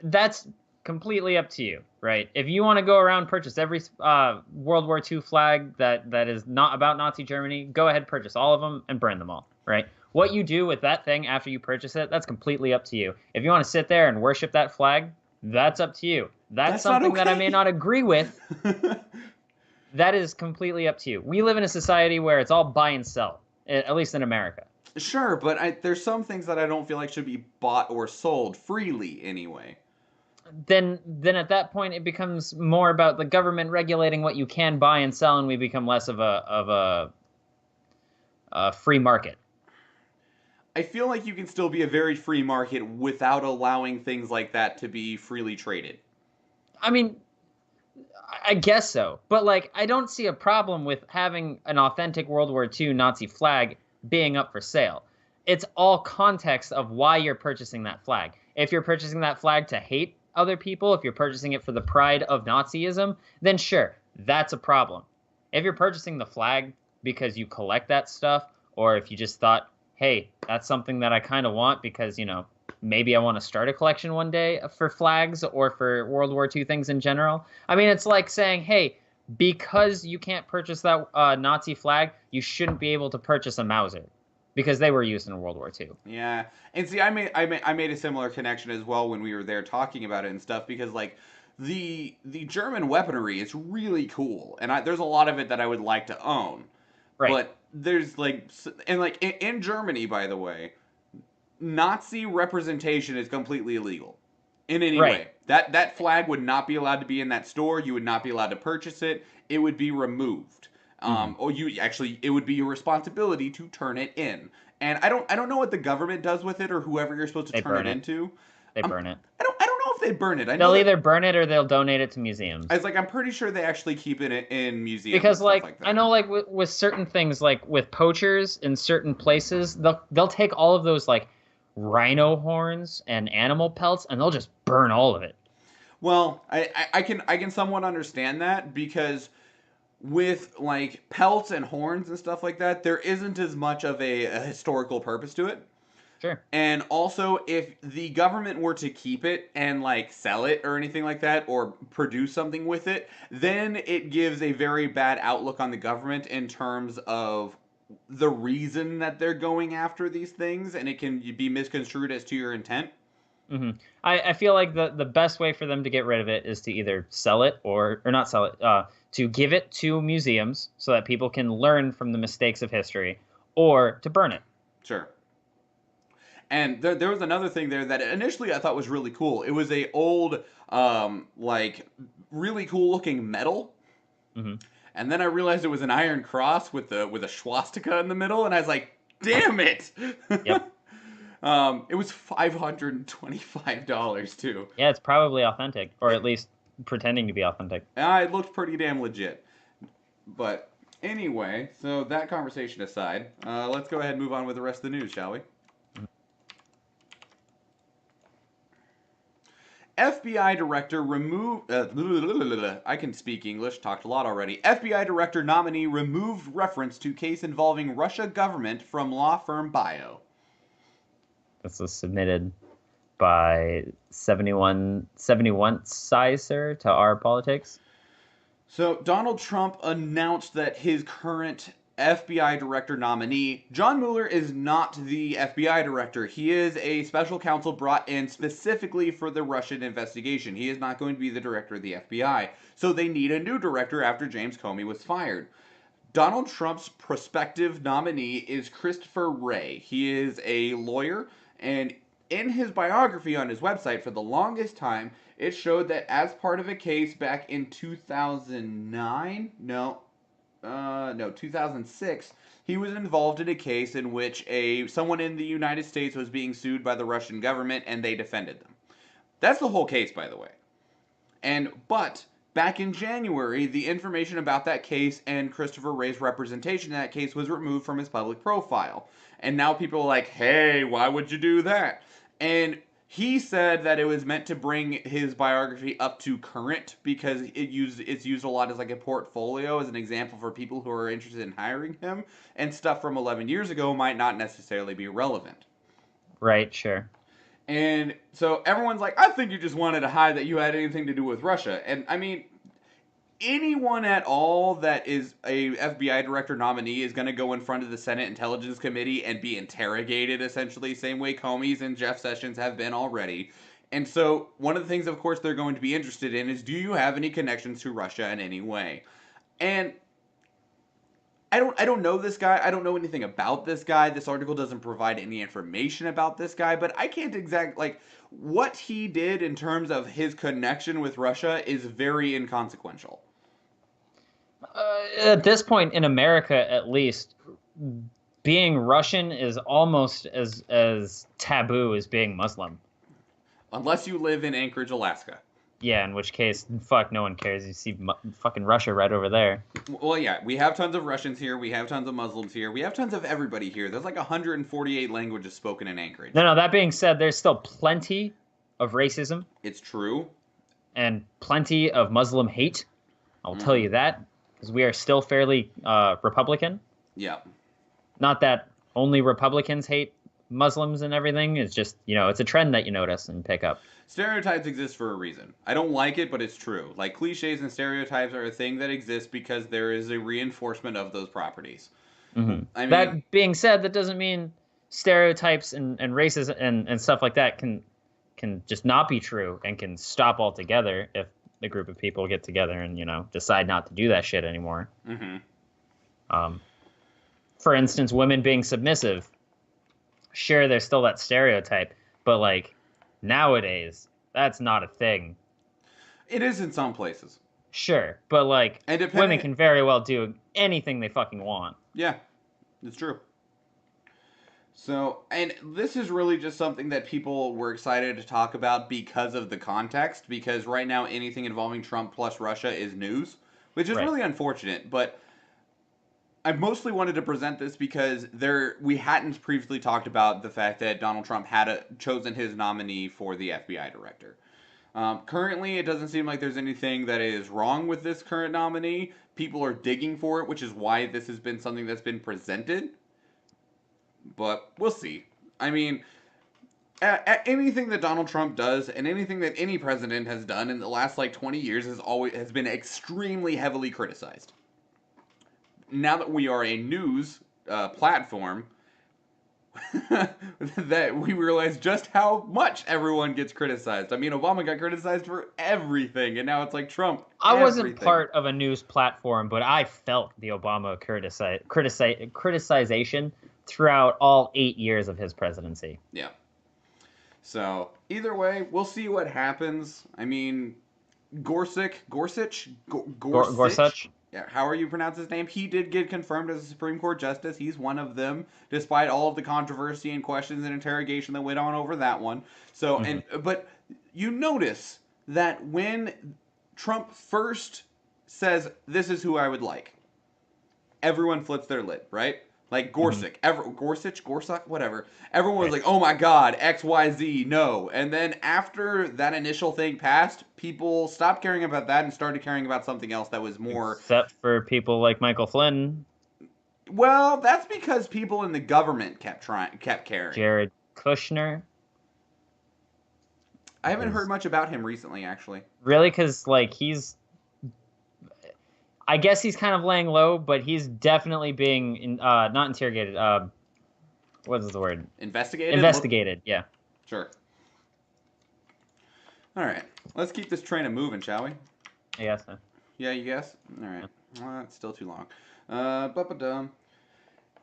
That's completely up to you, right? If you want to go around and purchase every World War II flag that is not about Nazi Germany, go ahead, purchase all of them and burn them all, right? What you do with that thing after you purchase it, that's completely up to you. If you want to sit there and worship that flag, that's up to you. That's something that I may not agree with. That is completely up to you. We live in a society where it's all buy and sell, at least in America. Sure, but there's some things that I don't feel like should be bought or sold freely anyway. Then at that point it becomes more about the government regulating what you can buy and sell, and we become less of a free market. I feel like you can still be a very free market without allowing things like that to be freely traded. I mean, I guess so. But, like, I don't see a problem with having an authentic World War II Nazi flag being up for sale. It's all context of why you're purchasing that flag. If you're purchasing that flag to hate other people, if you're purchasing it for the pride of Nazism, then sure, that's a problem. If you're purchasing the flag because you collect that stuff, or if you just thought, hey, that's something that I kind of want because, maybe I want to start a collection one day for flags or for World War II things in general. I mean, it's like saying, hey, because you can't purchase that Nazi flag, you shouldn't be able to purchase a Mauser. because they were used in World War II. Yeah, and see, I made a similar connection as well when we were there talking about it and stuff because like the German weaponry is really cool, and there's a lot of it that I would like to own, Right. but there's like and like in Germany, by the way, Nazi representation is completely illegal in any Right. way. That flag would not be allowed to be in that store. You would not be allowed to purchase it. It would be removed. Hmm. Or you actually, it would be your responsibility to turn it in. And I don't know what the government does with it or whoever you're supposed to They turn it burn it. into. They burn it. I don't know if they burn it. I know They'll that either burn it or they'll donate it to I museums. was like I'm pretty sure they actually keep it in museums and Because stuff like like I that. know like with certain things like with poachers in certain places they'll take all of those like rhino horns and animal pelts and they'll just burn all of it. Well, I can somewhat understand that because with like pelts and horns and stuff like that, there isn't as much of a historical purpose to it. Sure. And also, if the government were to keep it and like sell it or anything like that, or produce something with it, then it gives a very bad outlook on the government in terms of the reason that they're going after these things, and it can be misconstrued as to your intent. Hmm. I feel like the best way for them to get rid of it is to either sell it or not sell it, to give it to museums so that people can learn from the mistakes of history, or to burn it. Sure. And there was another thing there that initially I thought was really cool. It was a old, like really cool looking medal, Hmm. and then I realized it was an iron cross with a swastika in the middle, and I was like, "Damn it!" Yep. It was $525 too. Yeah, it's probably authentic, or at least pretending to be authentic. It looked pretty damn legit. But anyway, so that conversation aside, let's go ahead and move on with the rest of the news, shall we? FBI director removed. I can speak English. Talked a lot already. FBI director nominee removed reference to case involving Russia government from law firm bio. This was submitted by 71 Sizer to our politics. So Donald Trump announced that his current FBI director nominee, John Mueller, is not the FBI director. He is a special counsel brought in specifically for the Russian investigation. He is not going to be the director of the FBI. So they need a new director after James Comey was fired. Donald Trump's prospective nominee is Christopher Wray. He is a lawyer, and in his biography on his website, for the longest time, it showed that as part of a case back in 2009, no, 2006, he was involved in a case in which someone in the United States was being sued by the Russian government, and they defended them. That's the whole case, by the way. But back in January, the information about that case and Christopher Wray's representation in that case was removed from his public profile. And now people are like, "Hey, why would you do that?" And he said that it was meant to bring his biography up to current because it's used a lot as like a portfolio as an example for people who are interested in hiring him, and stuff from 11 years ago might not necessarily be relevant. Right, sure. And so everyone's like, "I think you just wanted to hide that you had anything to do with Russia." And I mean, anyone at all that is a FBI director nominee is going to go in front of the Senate Intelligence Committee and be interrogated, essentially, same way Comey's and Jeff Sessions have been already. And so, one of the things, of course, they're going to be interested in is, do you have any connections to Russia in any way? And I don't know this guy. I don't know anything about this guy. This article doesn't provide any information about this guy, but I can't like what he did in terms of his connection with Russia is very inconsequential. At this point in America, at least, being Russian is almost as taboo as being Muslim. Unless you live in Anchorage, Alaska. Yeah, in which case, fuck, no one cares. You see fucking Russia right over there. Well, yeah, we have tons of Russians here. We have tons of Muslims here. We have tons of everybody here. There's like 148 languages spoken in Anchorage. No, that being said, there's still plenty of racism It's true. and plenty of Muslim hate. I will tell you that, because we are still fairly Republican. Yeah. Not that only Republicans hate Muslims and everything. It's just, it's a trend that you notice and pick up. Stereotypes exist for a reason. I don't like it, but it's true. Like, cliches and stereotypes are a thing that exists because there is a reinforcement of those properties. I mean, That being said, that doesn't mean stereotypes and races and stuff like that can just not be true and can stop altogether if the group of people get together and decide not to do that shit anymore. mm-hmm. Um, for instance, women being submissive. Sure, there's still that stereotype, but like nowadays, that's not a thing. It is in some places. Sure, but like And women depending, can very well do anything they fucking want. yeah, it's true. So, and this is really just something that people were excited to talk about because of the context, because right now anything involving Trump plus Russia is news, which is Right. really unfortunate, but I mostly wanted to present this because we hadn't previously talked about the fact that Donald Trump had chosen his nominee for the FBI director. Currently, it doesn't seem like there's anything that is wrong with this current nominee. People are digging for it, which is why this has been something that's been presented. But we'll see. I mean, anything that Donald Trump does and anything that any president has done in the last like 20 years has been extremely heavily criticized. Now that we are a news platform, that we realize just how much everyone gets criticized. I mean, Obama got criticized for everything, and now it's like Trump, I wasn't everything. part of a news platform, but I felt the Obama criticization throughout all 8 years of his presidency. Yeah. So either way, we'll see what happens. I mean, Gorsuch. Gorsuch. Yeah, how are you pronounce his name? He did get confirmed as a Supreme Court justice. He's one of them, despite all of the controversy and questions and interrogation that went on over that one. So, Mm-hmm. but you notice that when Trump first says, "This is who I would like," everyone flips their lid, right? Like Mm-hmm. Gorsuch, whatever. Everyone was Right. like, "Oh my God, X, Y, Z, no." And then after that initial thing passed, people stopped caring about that and started caring about something else that was more. Except for people like Michael Flynn, Well, that's because people in the government kept caring. Jared Kushner. I haven't heard Because much about him recently, actually. really, because like I guess he's kind of laying low, but he's definitely being not interrogated. What is the word? Investigated. Investigated. Yeah. Sure. All right, let's keep this train a moving, shall we? I guess so. Yeah, you guess? Alright. Well, that's still too long. Ba-ba-dum.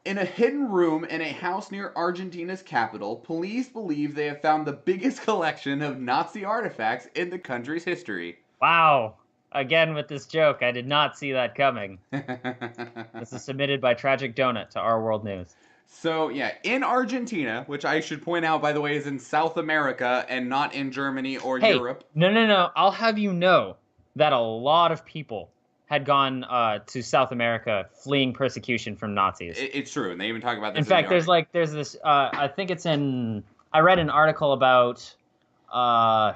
In a hidden room in a house near Argentina's capital, police believe they have found the biggest collection of Nazi artifacts in the country's history. Wow. Again with this joke, I did not see that coming. This is submitted by Tragic Donut to Our World News. So, yeah, in Argentina, which I should point out, by the way, is in South America and not in Germany or Hey, Europe. no. I'll have you know that a lot of people had gone to South America fleeing persecution from Nazis. It's true, and they even talk about In this in the fact, article. there's this. I think it's in. I read an article about.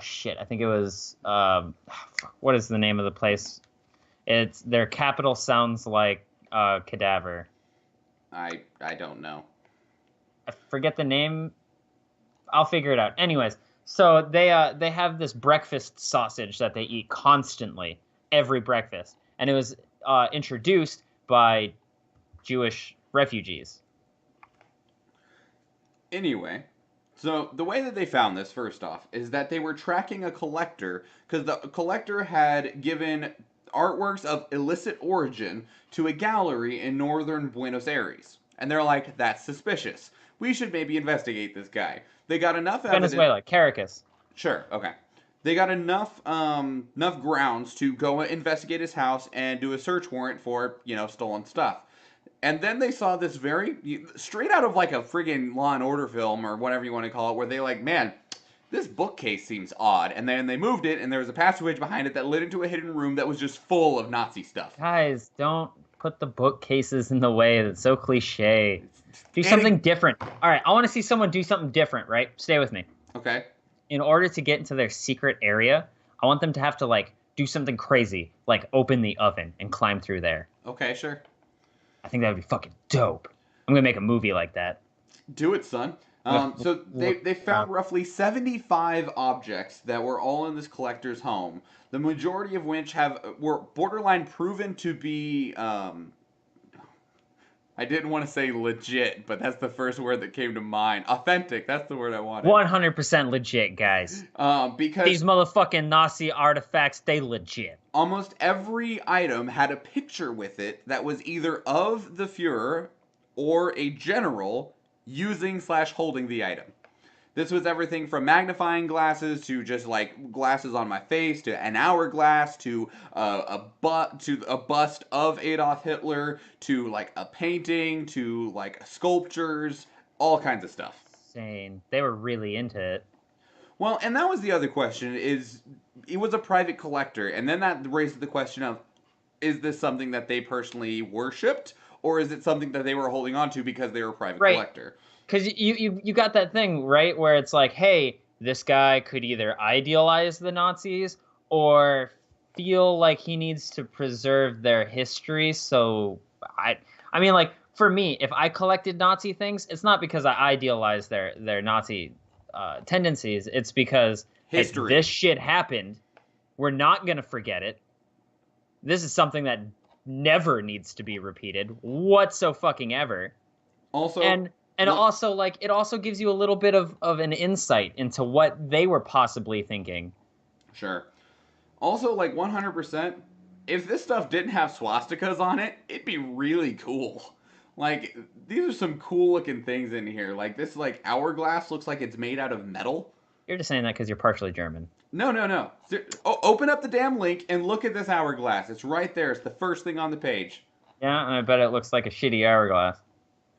Shit. I think it was. What is the name of the place? It's their capital sounds like cadaver. I don't know. I forget the name. I'll figure it out. Anyways, so they have this breakfast sausage that they eat constantly every breakfast, and it was introduced by Jewish refugees. Anyway, so the way that they found this, first off, is that they were tracking a collector because the collector had given artworks of illicit origin to a gallery in northern Buenos Aires. And they're like, that's suspicious. We should maybe investigate this guy. They got enough evidence. Venezuela, Caracas. Sure, okay. They got enough grounds to go investigate his house and do a search warrant for, stolen stuff. And then they saw this very straight out of like a friggin' Law and Order film or whatever you want to call it, where they like, man, this bookcase seems odd. And then they moved it, and there was a passageway behind it that led into a hidden room that was just full of Nazi stuff. Guys, don't put the bookcases in the way. That's so cliche. Do And something different. All right, I want to see someone do something different, right? Stay with me. okay. In order to get into their secret area, I want them to have to like do something crazy, like open the oven and climb through there. Okay, sure. I think that would be fucking dope. I'm gonna make a movie like that. Do it, son. So they found roughly 75 objects that were all in this collector's home. The majority of which were borderline proven to be I didn't want to say legit, but that's the first word that came to mind. Authentic, that's the word I wanted. 100% legit, guys. Because These motherfucking Nazi artifacts, they legit. almost every item had a picture with it that was either of the Fuhrer or a general using slash holding the item. This was everything from magnifying glasses to just like glasses on my face to an hourglass to a bust of Adolf Hitler to like a painting to like sculptures, all kinds of stuff. Insane. They were really into it. Well, and that was the other question is it was a private collector, and then that raises the question of is this something that they personally worshipped or is it something that they were holding on to because they were a private Right. collector? Because you got that thing, right, where it's like, hey, this guy could either idealize the Nazis or feel like he needs to preserve their history. So I mean, like for me, if I collected Nazi things, it's not because I idealize their Nazi tendencies. It's because hey, History. this shit happened. We're not gonna forget it. This is something that never needs to be repeated whatsoever. Also, And also like it also gives you a little bit of an insight into what they were possibly thinking. sure. Also, like 100%, if this stuff didn't have swastikas on it, it'd be really cool. Like, these are some cool looking things in here. Like, this, like, hourglass looks like it's made out of metal. You're just saying that because you're partially German. No, no, no. Open up the damn link and look at this hourglass. It's right there. It's the first thing on the page. Yeah, and I bet it looks like a shitty hourglass.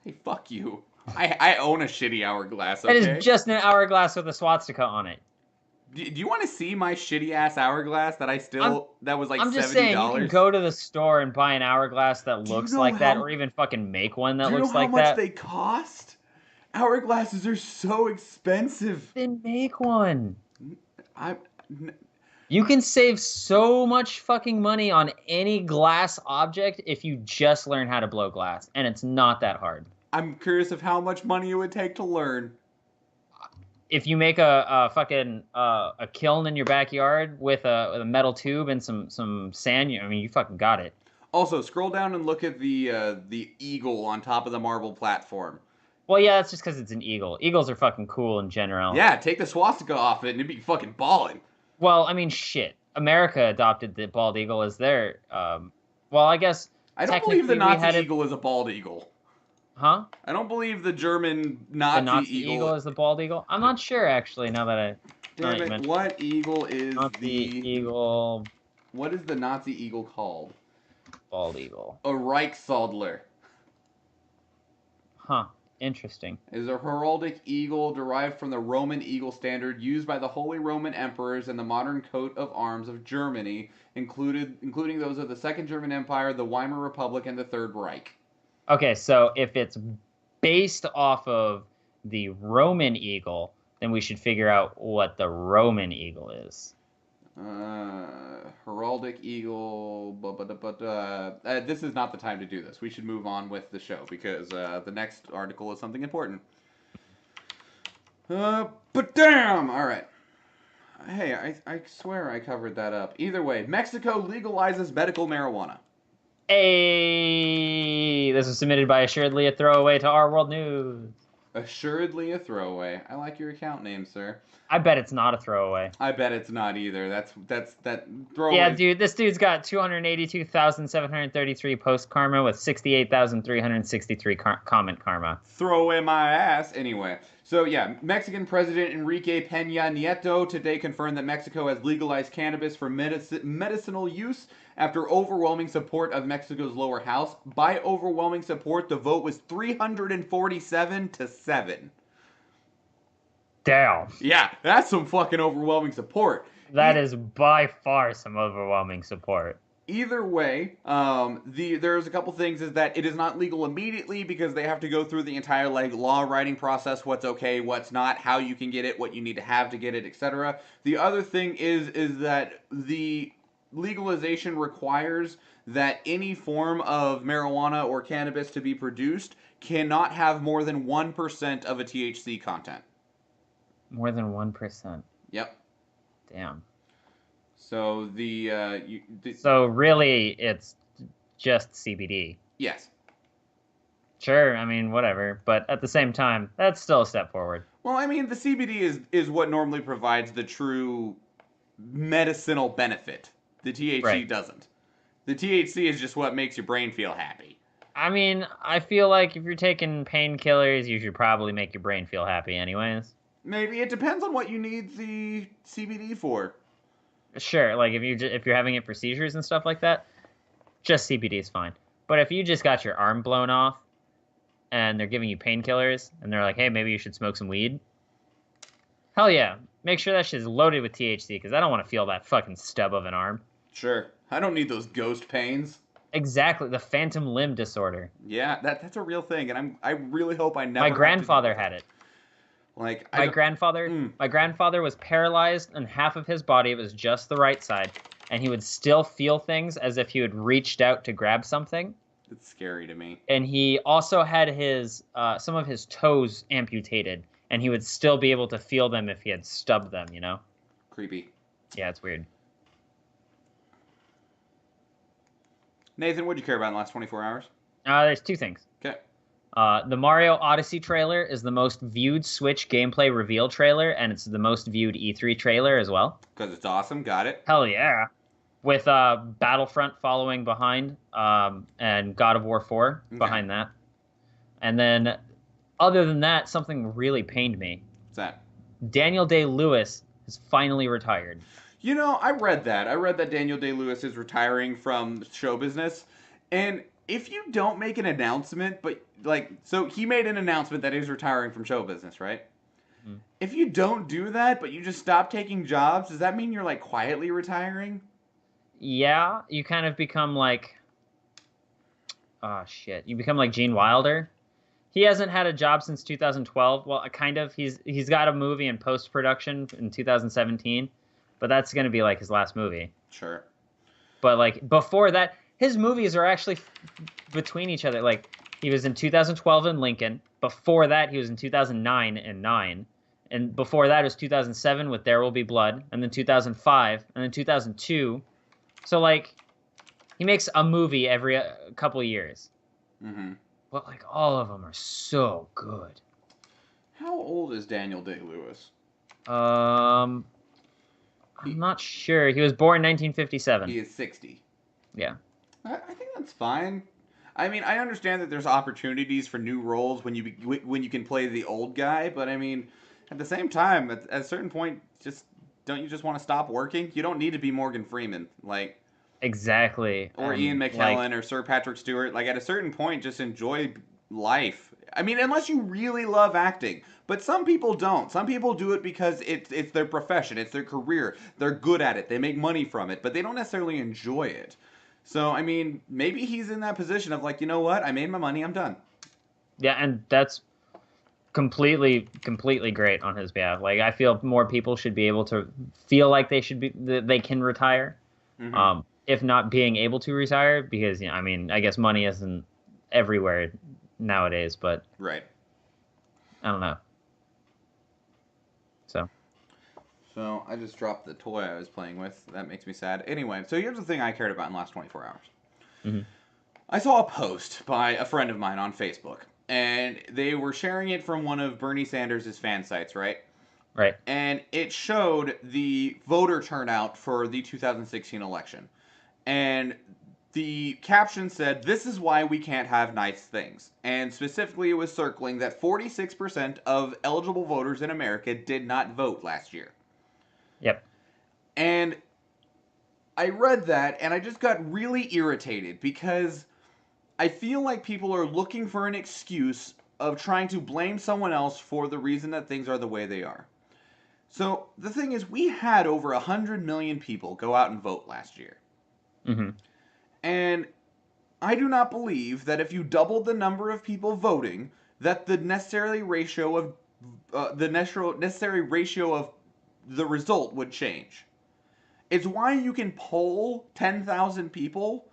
Hey, fuck you. I own a shitty hourglass, That okay? is just an hourglass with a swastika on it. Do you want to see my shitty ass hourglass that that was like $70? I'm just saying, you can go to the store and buy an hourglass that looks like that, or even fucking make one that Do you know looks how like much that. they cost? Hourglasses are so expensive. Then make one. I You can save so much fucking money on any glass object if you just learn how to blow glass, and it's not that hard. I'm curious of how much money it would take to learn. If you make a fucking a kiln in your backyard with a metal tube and some sand, I mean, you fucking got it. Also, scroll down and look at the eagle on top of the marble platform. Well, yeah, that's just because it's an eagle. Eagles are fucking cool in general. Yeah, take the swastika off it and it'd be fucking balling. Well, I mean, shit. America adopted the bald eagle as their. Well, I guess. I don't believe the Nazi eagle is a bald eagle. Huh? I don't believe the German Nazi eagle is the bald eagle. I'm not sure actually. Now that I. Damn it! What eagle is Nazi eagle? What is the Nazi eagle called? Bald eagle. A Reichsadler. Huh. Interesting. Is a heraldic eagle derived from the Roman eagle standard used by the Holy Roman Emperors and the modern coat of arms of Germany, including those of the Second German Empire, the Weimar Republic, and the Third Reich. Okay, so if it's based off of the Roman eagle, then we should figure out what the Roman eagle is. Heraldic eagle, but this is not the time to do this. We should move on with the show because the next article is something important. But damn! All right. Hey, I swear I covered that up. Either way, Mexico legalizes medical marijuana. Hey, this was submitted by Assuredly a Throwaway to Our World News. Assuredly a throwaway. I like your account name, sir. I bet it's not a throwaway. I bet it's not either. That throwaway. Yeah, dude, this dude's got 282,733 post karma with 68,363 comment karma. Throw away my ass. Anyway, so yeah, Mexican President Enrique Peña Nieto today confirmed that Mexico has legalized cannabis for medicinal use after overwhelming support of Mexico's lower house. By overwhelming support, the vote was 347 to 7. Damn. Yeah, that's some fucking overwhelming support. That is by far some overwhelming support. Either way, there's a couple things is that it is not legal immediately because they have to go through the entire like law writing process, what's okay, what's not, how you can get it, what you need to have to get it, etc. The other thing is that the legalization requires that any form of marijuana or cannabis to be produced cannot have more than 1% of a THC content. More than 1%. Yep. Damn. So so really, it's just CBD. Yes. Sure, I mean, whatever. But at the same time, that's still a step forward. Well, I mean, the CBD is what normally provides the true medicinal benefit. The THC Right. doesn't. The THC is just what makes your brain feel happy. I mean, I feel like if you're taking painkillers, you should probably make your brain feel happy anyways. Maybe it depends on what you need the CBD for. Sure, like if you're having it for seizures and stuff like that, just CBD is fine. But if you just got your arm blown off and they're giving you painkillers and they're like, "Hey, maybe you should smoke some weed." Hell yeah. Make sure that shit's loaded with THC because I don't want to feel that fucking stub of an arm. Sure. I don't need those ghost pains. Exactly, the phantom limb disorder. Yeah, that's a real thing, and I really hope I never. My have to grandfather deal with had it. Like My grandfather was paralyzed and half of his body was just the right side, and he would still feel things as if he had reached out to grab something. it's scary to me. And he also had his some of his toes amputated, and he would still be able to feel them if he had stubbed them, you know? Creepy. Yeah, it's weird. Nathan, what'd you care about in the last 24 hours? There's two things. Okay. The Mario Odyssey trailer is the most viewed Switch gameplay reveal trailer, and it's the most viewed E3 trailer as well. Because it's awesome. Got it. Hell yeah. With Battlefront following behind, and God of War 4 behind that. And then, other than that, something really pained me. What's that? Daniel Day-Lewis has finally retired. You know, I read that. I read that Daniel Day-Lewis is retiring from show business. And if you don't make an announcement, so he made an announcement that he's retiring from show business, right? Mm. If you don't do that, but you just stop taking jobs, does that mean you're like quietly retiring? Yeah, you kind of become like, oh shit, you become like Gene Wilder. He hasn't had a job since 2012. Well, kind of. He's got a movie in post-production in 2017, but that's going to be like his last movie. Sure. But like before that, his movies are actually between each other. Like he was in 2012 in Lincoln. Before that, he was in 2009 in Nine. And before that was 2007 with There Will Be Blood, and then 2005, and then 2002. So like he makes a movie every couple of years. Mm-hmm. But like all of them are so good. How old is Daniel Day-Lewis? I'm not sure. He was born in 1957. He is 60. Yeah. I think that's fine. I mean, I understand that there's opportunities for new roles when you can play the old guy, but I mean, at the same time, at a certain point, don't you just want to stop working? You don't need to be Morgan Freeman, like Exactly. or Ian McKellen or Sir Patrick Stewart. Like at a certain point, just enjoy life. I mean, unless you really love acting. But some people don't. Some people do it because it's their profession, it's their career. They're good at it. They make money from it, but they don't necessarily enjoy it. So, I mean, maybe he's in that position of like, you know what? I made my money. I'm done. Yeah, and that's completely great on his behalf. Like I feel more people should be able to feel like they can retire. Mm-hmm. If not being able to retire, because I mean, I guess money isn't everywhere nowadays, but Right. I don't know. So I just dropped the toy I was playing with. That makes me sad. Anyway, so here's the thing I cared about in the last 24 hours. Mm-hmm. I saw a post by a friend of mine on Facebook, and they were sharing it from one of Bernie Sanders' fan sites, right? Right. And it showed the voter turnout for the 2016 election. And the caption said, "This is why we can't have nice things." And specifically, it was circling that 46% of eligible voters in America did not vote last year. Yep. And I read that and I just got really irritated because I feel like people are looking for an excuse of trying to blame someone else for the reason that things are the way they are. So the thing is, we had over 100 million people go out and vote last year. Mm-hmm. And I do not believe that if you doubled the number of people voting, that the necessary ratio of the result would change. It's why you can poll 10,000 people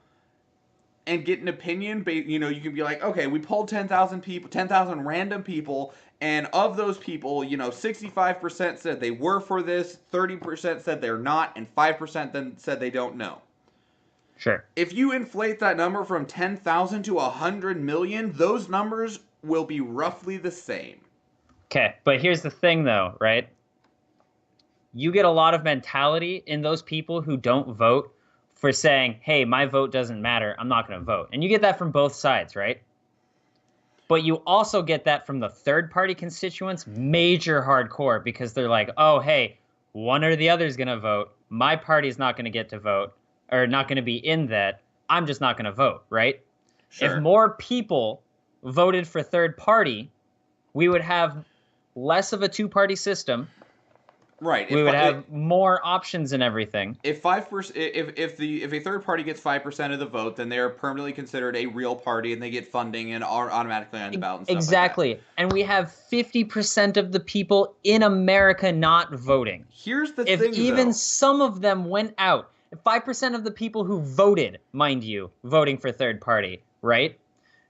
and get an opinion. You know, you can be like, okay, we polled 10,000 people, 10,000 random people, and of those people, 65% said they were for this, 30% said they're not, and 5% then said they don't know. Sure. If you inflate that number from 10,000 to 100 million, those numbers will be roughly the same. Okay, but here's the thing, though, right? You get a lot of mentality in those people who don't vote for saying, hey, my vote doesn't matter, I'm not going to vote. And you get that from both sides, right? But you also get that from the third-party constituents, major hardcore, because they're like, oh, hey, one or the other is going to vote. My party's not going to get to vote, or not going to be in that. I'm just not going to vote, right? If Sure. more people voted for third party, we would have less of a two-party system. Right. We would have more options and everything. If 5%, if a third party gets 5% of the vote, then they are permanently considered a real party, and they get funding and are automatically on the ballot and stuff Exactly. like that. And we have 50% of the people in America not voting. Here's the If thing, even though. some of them went out, 5% of the people who voted, mind you, voting for third party, right?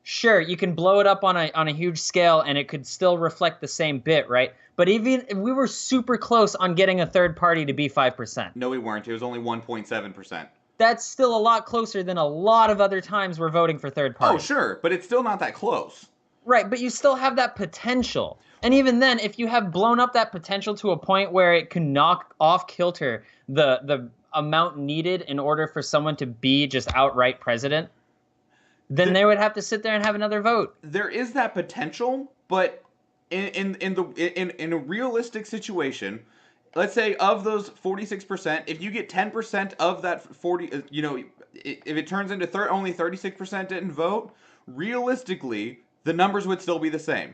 Sure, you can blow it up on a huge scale and it could still reflect the same bit, right? But even if we were super close on getting a third party to be 5%. No, we weren't. It was only 1.7%. That's still a lot closer than a lot of other times we're voting for third party. Oh, sure, but it's still not that close. Right, but you still have that potential. And even then, if you have blown up that potential to a point where it can knock off kilter the amount needed in order for someone to be just outright president, then they would have to sit there and have another vote. There is that potential, but in a realistic situation, let's say of those 46%, if you get 10% of that 40, if it turns into only 36% didn't vote, realistically, the numbers would still be the same.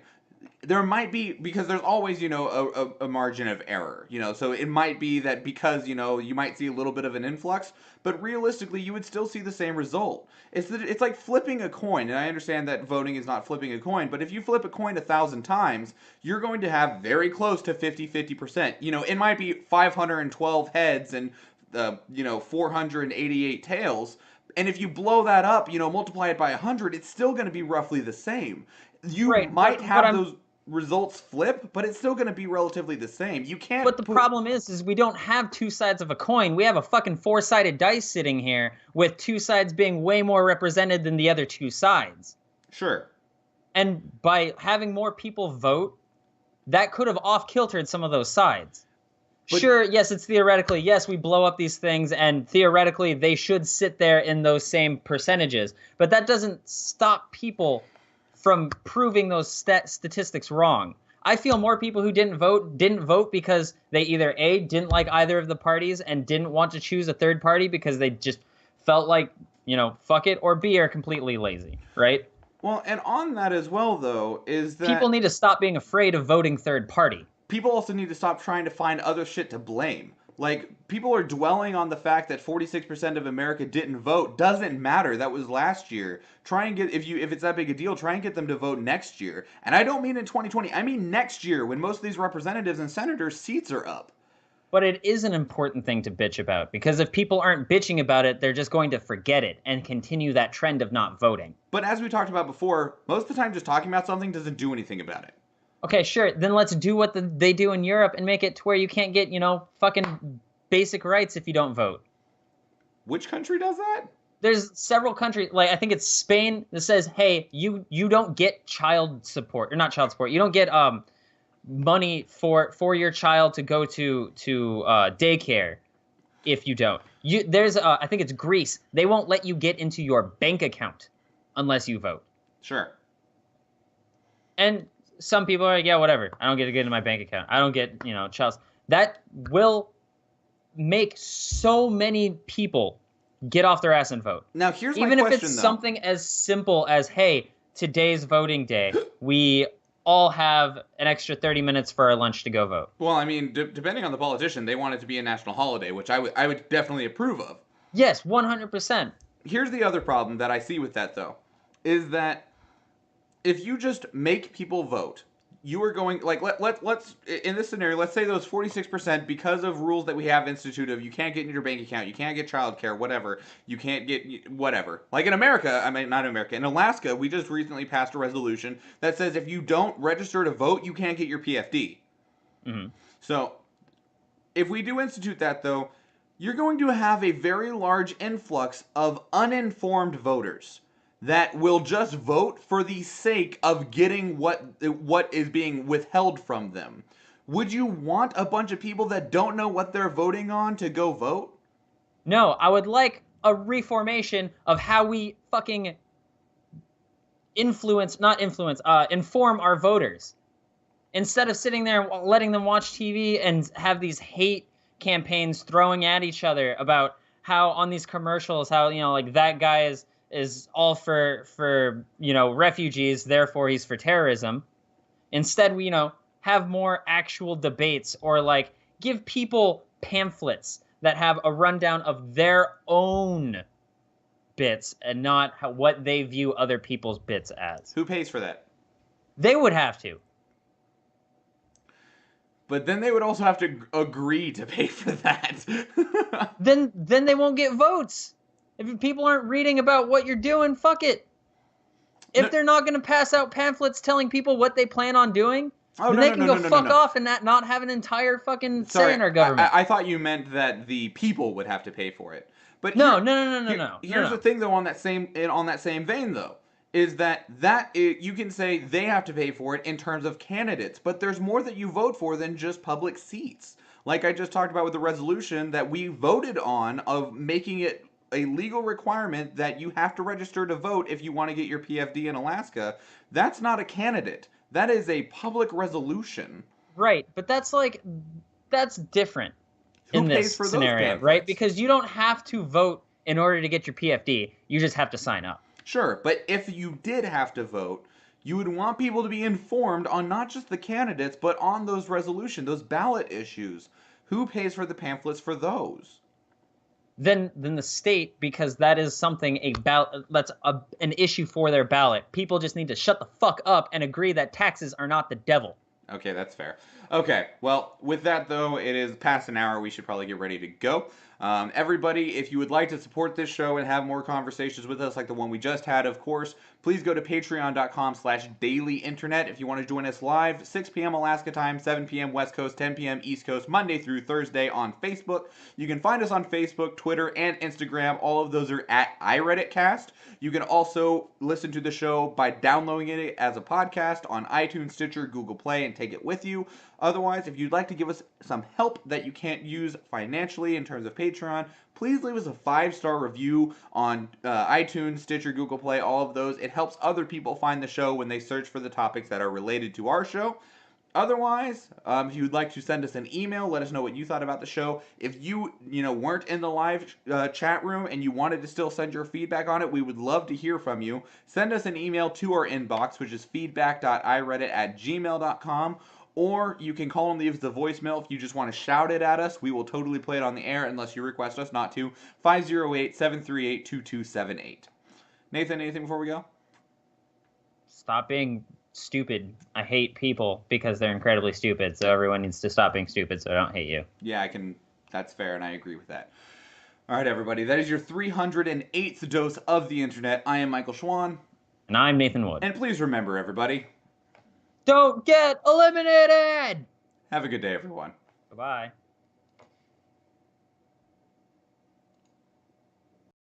There might be, because there's always, a margin of error, so it might be that because, you might see a little bit of an influx, but realistically, you would still see the same result. It's like flipping a coin, and I understand that voting is not flipping a coin, but if you flip a coin 1,000 times, you're going to have very close to 50-50%. It might be 512 heads and, 488 tails, and if you blow that up, multiply it by 100, it's still going to be roughly the same. You Right, might but have those results flip, but it's still going to be relatively the same. You can't. But the problem is we don't have two sides of a coin. We have a fucking four-sided dice sitting here with two sides being way more represented than the other two sides. Sure. And by having more people vote, that could have off-kiltered some of those sides. But, sure, yes, it's theoretically, yes, we blow up these things, and theoretically they should sit there in those same percentages. But that doesn't stop people from proving those statistics wrong. I feel more people who didn't vote because they either A, didn't like either of the parties and didn't want to choose a third party because they just felt like, fuck it, or B, are completely lazy, right? Well, and on that as well, though, is that people need to stop being afraid of voting third party. People also need to stop trying to find other shit to blame. Like, people are dwelling on the fact that 46% of America didn't vote. Doesn't matter. That was last year. Try and get, if it's that big a deal, try and get them to vote next year. And I don't mean in 2020. I mean next year, when most of these representatives and senators' seats are up. But it is an important thing to bitch about, because if people aren't bitching about it, they're just going to forget it and continue that trend of not voting. But as we talked about before, most of the time just talking about something doesn't do anything about it. Okay, sure. Then let's do what they do in Europe and make it to where you can't get, fucking basic rights if you don't vote. Which country does that? There's several countries, like I think it's Spain, that says, hey, you don't get child support, or not child support. You don't get money for your child to go to daycare if you don't. There's I think it's Greece. They won't let you get into your bank account unless you vote. Sure. And some people are like, yeah, whatever. I don't get to get into my bank account. I don't get, child. That will make so many people get off their ass and vote. Now, here's my question, question, if it's though. Something as simple as, hey, today's voting day. We all have an extra 30 minutes for our lunch to go vote. Well, I mean, depending on the politician, they want it to be a national holiday, which I would definitely approve of. Yes, 100%. Here's the other problem that I see with that, though, is that if you just make people vote, you are going, like, let's in this scenario, let's say those 46%, because of rules that we have instituted, you can't get in your bank account, you can't get childcare, whatever, you can't get whatever. Like in America, I mean, not in America, in Alaska, we just recently passed a resolution that says if you don't register to vote, you can't get your PFD. Mm-hmm. So, if we do institute that, though, you're going to have a very large influx of uninformed voters that will just vote for the sake of getting what is being withheld from them. Would you want a bunch of people that don't know what they're voting on to go vote? No, I would like a reformation of how we fucking inform our voters. Instead of sitting there letting them watch TV and have these hate campaigns throwing at each other about how on these commercials, how, like that guy is all for refugees, therefore he's for terrorism. Instead, we, have more actual debates, or like give people pamphlets that have a rundown of their own bits and not what they view other people's bits as. Who pays for that? They would have to. But then they would also have to agree to pay for that. Then they won't get votes. If people aren't reading about what you're doing, fuck it. If they're not going to pass out pamphlets telling people what they plan on doing, then they can go fuck off and not have an entire fucking say in our government. I thought you meant that the people would have to pay for it. But no. Here's the thing, though, on that same vein, though, is that you can say they have to pay for it in terms of candidates, but there's more that you vote for than just public seats. Like I just talked about with the resolution that we voted on of making it a legal requirement that you have to register to vote if you want to get your PFD in Alaska. That's not a candidate. That is a public resolution. Right, but that's different in this scenario, right? Because you don't have to vote in order to get your PFD. You just have to sign up. Sure, but if you did have to vote, you would want people to be informed on not just the candidates, but on those resolutions, those ballot issues. Who pays for the pamphlets for those? Then the state, because that is something that's an issue for their ballot. People just need to shut the fuck up and agree that taxes are not the devil. Okay, that's fair. Okay, well, with that, though, it is past an hour. We should probably get ready to go. Everybody, if you would like to support this show and have more conversations with us like the one we just had, of course, please go to patreon.com/dailyinternet if you want to join us live, 6 p.m. Alaska time, 7 p.m. West Coast, 10 p.m. East Coast, Monday through Thursday on Facebook. You can find us on Facebook, Twitter, and Instagram. All of those are at iReaditCast. You can also listen to the show by downloading it as a podcast on iTunes, Stitcher, Google Play, and take it with you. Otherwise, if you'd like to give us some help that you can't use financially in terms of Patreon, please leave us a 5-star review on iTunes, Stitcher, Google Play, all of those. It helps other people find the show when they search for the topics that are related to our show. Otherwise, if you'd like to send us an email, let us know what you thought about the show. If you weren't in the live chat room and you wanted to still send your feedback on it, we would love to hear from you. Send us an email to our inbox, which is feedback.ireadit@gmail.com. Or you can call and leave the voicemail if you just want to shout it at us. We will totally play it on the air unless you request us not to. 508-738-2278. Nathan, anything before we go? Stop being stupid. I hate people because they're incredibly stupid. So everyone needs to stop being stupid so I don't hate you. Yeah, that's fair, and I agree with that. All right, everybody. That is your 308th dose of the internet. I am Michael Schwahn. And I'm Nathan Wood. And please remember, everybody, don't get eliminated! Have a good day, everyone. Bye-bye.